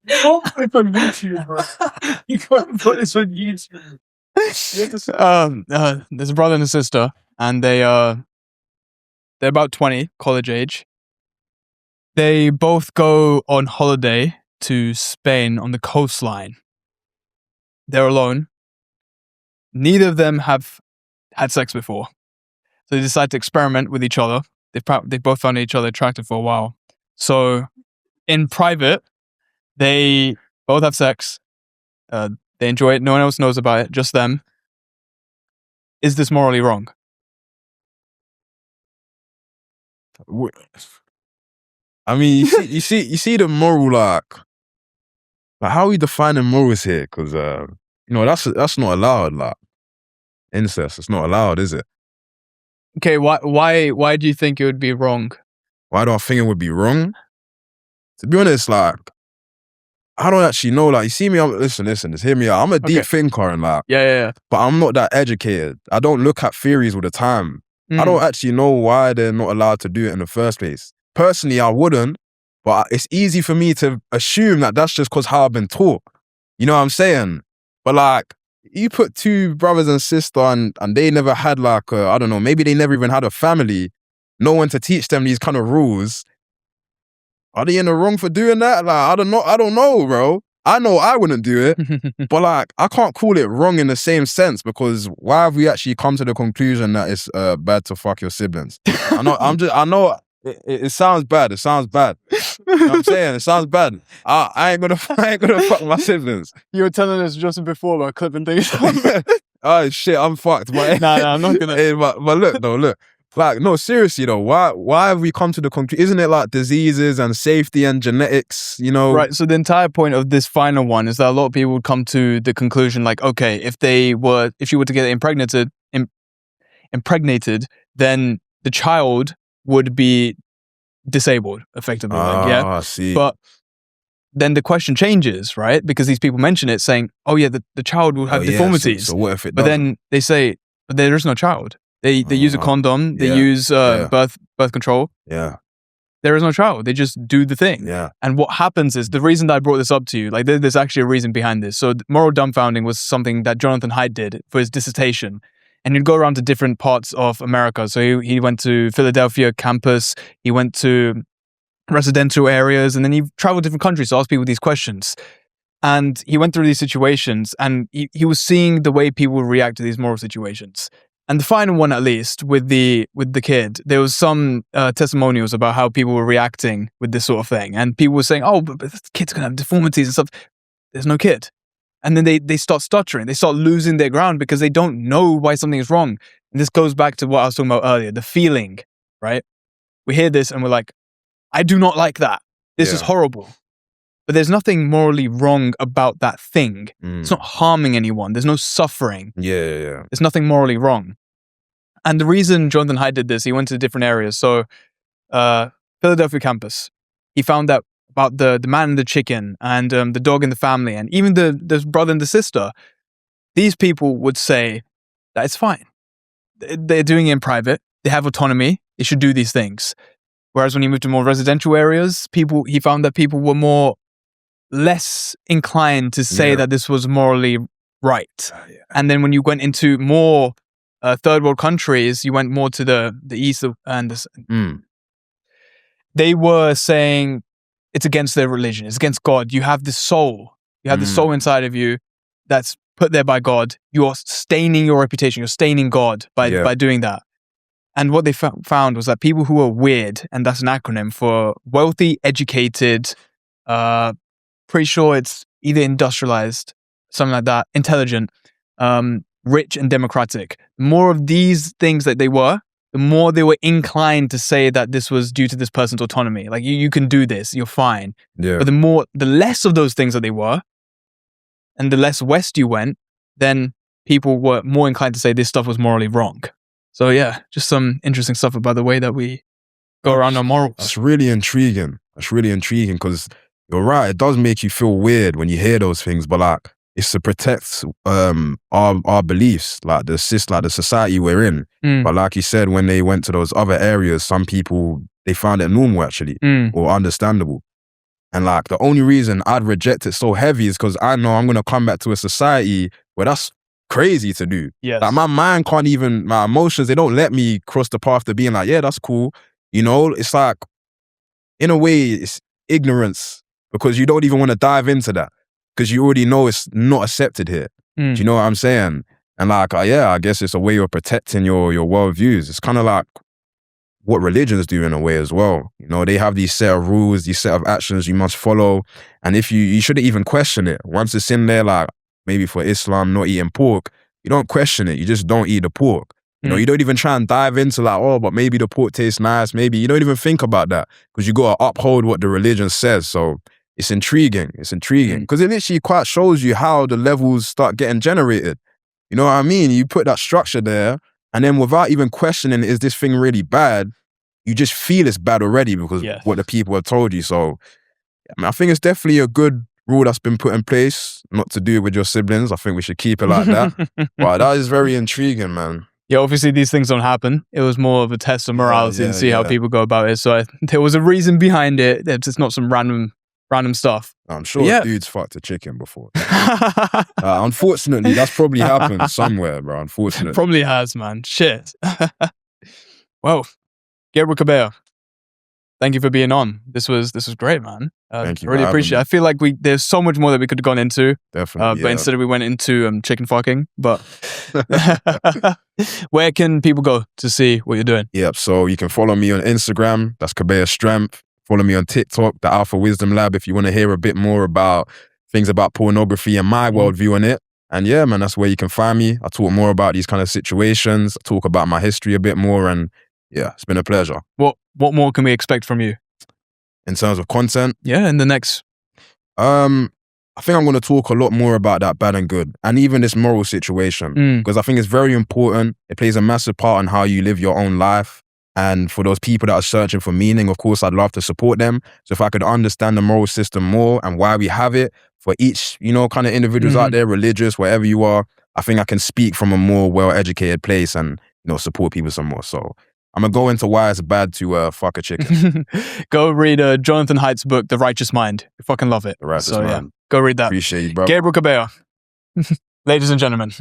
can't put it on YouTube, bro. You can't put this on YouTube. There's a brother and a sister, and they're about 20, college age. They both go on holiday to Spain on the coastline. They're alone. Neither of them have had sex before, so they decide to experiment with each other. They both found each other attractive for a while. So, in private, they both have sex. They enjoy it. No one else knows about it. Just them. Is this morally wrong? I mean, you see the moral, like how are we defining morals here? Because you know, that's not allowed. Like incest, it's not allowed, is it? Okay, why do you think it would be wrong? Why do I think it would be wrong? To be honest, like, I don't actually know. Like, you see me, listen, just hear me out. I'm a deep thinker and like, yeah. But I'm not that educated. I don't look at theories all the time. I don't actually know why they're not allowed to do it in the first place. personally, I wouldn't, but it's easy for me to assume that that's just because how I've been taught. You know what I'm saying? But like, you put two brothers and sister and they never had like, I don't know, maybe they never even had a family, no one to teach them these kind of rules. Are they in the wrong for doing that? Like, I don't know, bro. I know I wouldn't do it, but like, I can't call it wrong in the same sense, because why have we actually come to the conclusion that it's bad to fuck your siblings? I know it sounds bad. It sounds bad. You know what I'm saying? It sounds bad. I ain't gonna fuck my siblings. You were telling us just before about clipping things. Oh shit, I'm fucked. But Nah, I'm not gonna. But look. Like, no, seriously though, why have we come to the conclusion? Isn't it like diseases and safety and genetics, you know? Right, so the entire point of this final one is that a lot of people would come to the conclusion like, okay, if you were to get impregnated, then the child would be disabled, effectively. I see. But then the question changes, right? Because these people mention it saying, oh yeah, the child will have deformities. So what if it But doesn't? then they say, but there is no child. They use a condom, they use birth control. Yeah. There is no child. They just do the thing. Yeah. And what happens is, the reason that I brought this up to you, like there's actually a reason behind this. So moral dumbfounding was something that Jonathan Haidt did for his dissertation. And he'd go around to different parts of America. So he went to Philadelphia campus, he went to residential areas, and then he traveled different countries to ask people these questions. And he went through these situations, and he was seeing the way people react to these moral situations. And the final one, at least, with the kid, there was some testimonials about how people were reacting with this sort of thing. And people were saying, oh, but the kid's going to have deformities and stuff. There's no kid. And then they start stuttering. They start losing their ground because they don't know why something is wrong. And this goes back to what I was talking about earlier, the feeling, right? We hear this and we're like, I do not like that. This is horrible. But there's nothing morally wrong about that thing. It's not harming anyone. There's no suffering. Yeah. There's nothing morally wrong. And the reason Jonathan Haidt did this, he went to different areas. So Philadelphia campus, he found out about the man and the chicken and the dog in the family, and even the brother and the sister. These people would say that it's fine. They're doing it in private. They have autonomy. They should do these things. Whereas when he moved to more residential areas, he found that people were less inclined to say that this was morally right. And then when you went into more third world countries, you went more to the east and they were saying it's against their religion, it's against God. You have this soul. You have the soul inside of you that's put there by God. You're staining your reputation. You're staining God by doing that. And what they found was that people who were weird, and that's an acronym for wealthy, educated, pretty sure it's either industrialized, something like that, intelligent, rich and democratic. More of these things that they were, the more they were inclined to say that this was due to this person's autonomy. Like, you can do this, you're fine. Yeah. But the less of those things that they were, and the less west you went, then people were more inclined to say this stuff was morally wrong. So yeah, just some interesting stuff about the way that we go around our morals. That's really intriguing. Because you're right. It does make you feel weird when you hear those things, but like, it's to protect our beliefs, like the society we're in. But like you said, when they went to those other areas, some people, they found it normal actually, or understandable. And like, the only reason I'd reject it so heavy is because I know I'm going to come back to a society where that's crazy to do. Yes. Like, my mind can't even, my emotions, they don't let me cross the path to being like, yeah, that's cool. You know, it's like, in a way, it's ignorance, because you don't even want to dive into that, because you already know it's not accepted here. Do you know what I'm saying? And like, I guess it's a way of protecting your worldviews. It's kind of like what religions do in a way as well. You know, they have these set of rules, these set of actions you must follow. And if you shouldn't even question it. Once it's in there, like maybe for Islam, not eating pork, you don't question it. You just don't eat the pork. You know, you don't even try and dive into like, oh, but maybe the pork tastes nice. Maybe you don't even think about that, because you got to uphold what the religion says. So it's intriguing. Because it literally quite shows you how the levels start getting generated. You know what I mean? You put that structure there, and then without even questioning, is this thing really bad? You just feel it's bad already because what the people have told you. So I think it's definitely a good rule that's been put in place, not to do it with your siblings. I think we should keep it like that. But that is very intriguing, man. Yeah, obviously these things don't happen. It was more of a test of morality and see how people go about it. So there was a reason behind it. It's just not some random stuff. I'm sure dudes fucked a chicken before. Unfortunately, that's probably happened somewhere, bro. Unfortunately. Probably has, man. Shit. Well, Gabriel Kabeya, thank you for being on. This was great, man. Thank you. I really appreciate it. I feel like there's so much more that we could have gone into. Definitely. But instead we went into chicken fucking. But where can people go to see what you're doing? Yep. So you can follow me on Instagram. That's Kabeya Strength. Follow me on TikTok, the Alpha Wisdom Lab, if you want to hear a bit more about things about pornography and my worldview on it. And yeah, man, that's where you can find me. I talk more about these kind of situations. I talk about my history a bit more. And yeah, it's been a pleasure. What more can we expect from you? In terms of content? Yeah, in the next... I think I'm going to talk a lot more about that bad and good and even this moral situation because I think it's very important. It plays a massive part in how you live your own life. And for those people that are searching for meaning, of course, I'd love to support them. So if I could understand the moral system more and why we have it for each, kind of individuals out there, religious, wherever you are, I think I can speak from a more well-educated place and, support people some more. So I'm going to go into why it's bad to fuck a chicken. Go read Jonathan Haidt's book, The Righteous Mind. You fucking love it. The Righteous Mind. Yeah, go read that. Appreciate you, bro. Gabriel Kabeya. Ladies and gentlemen.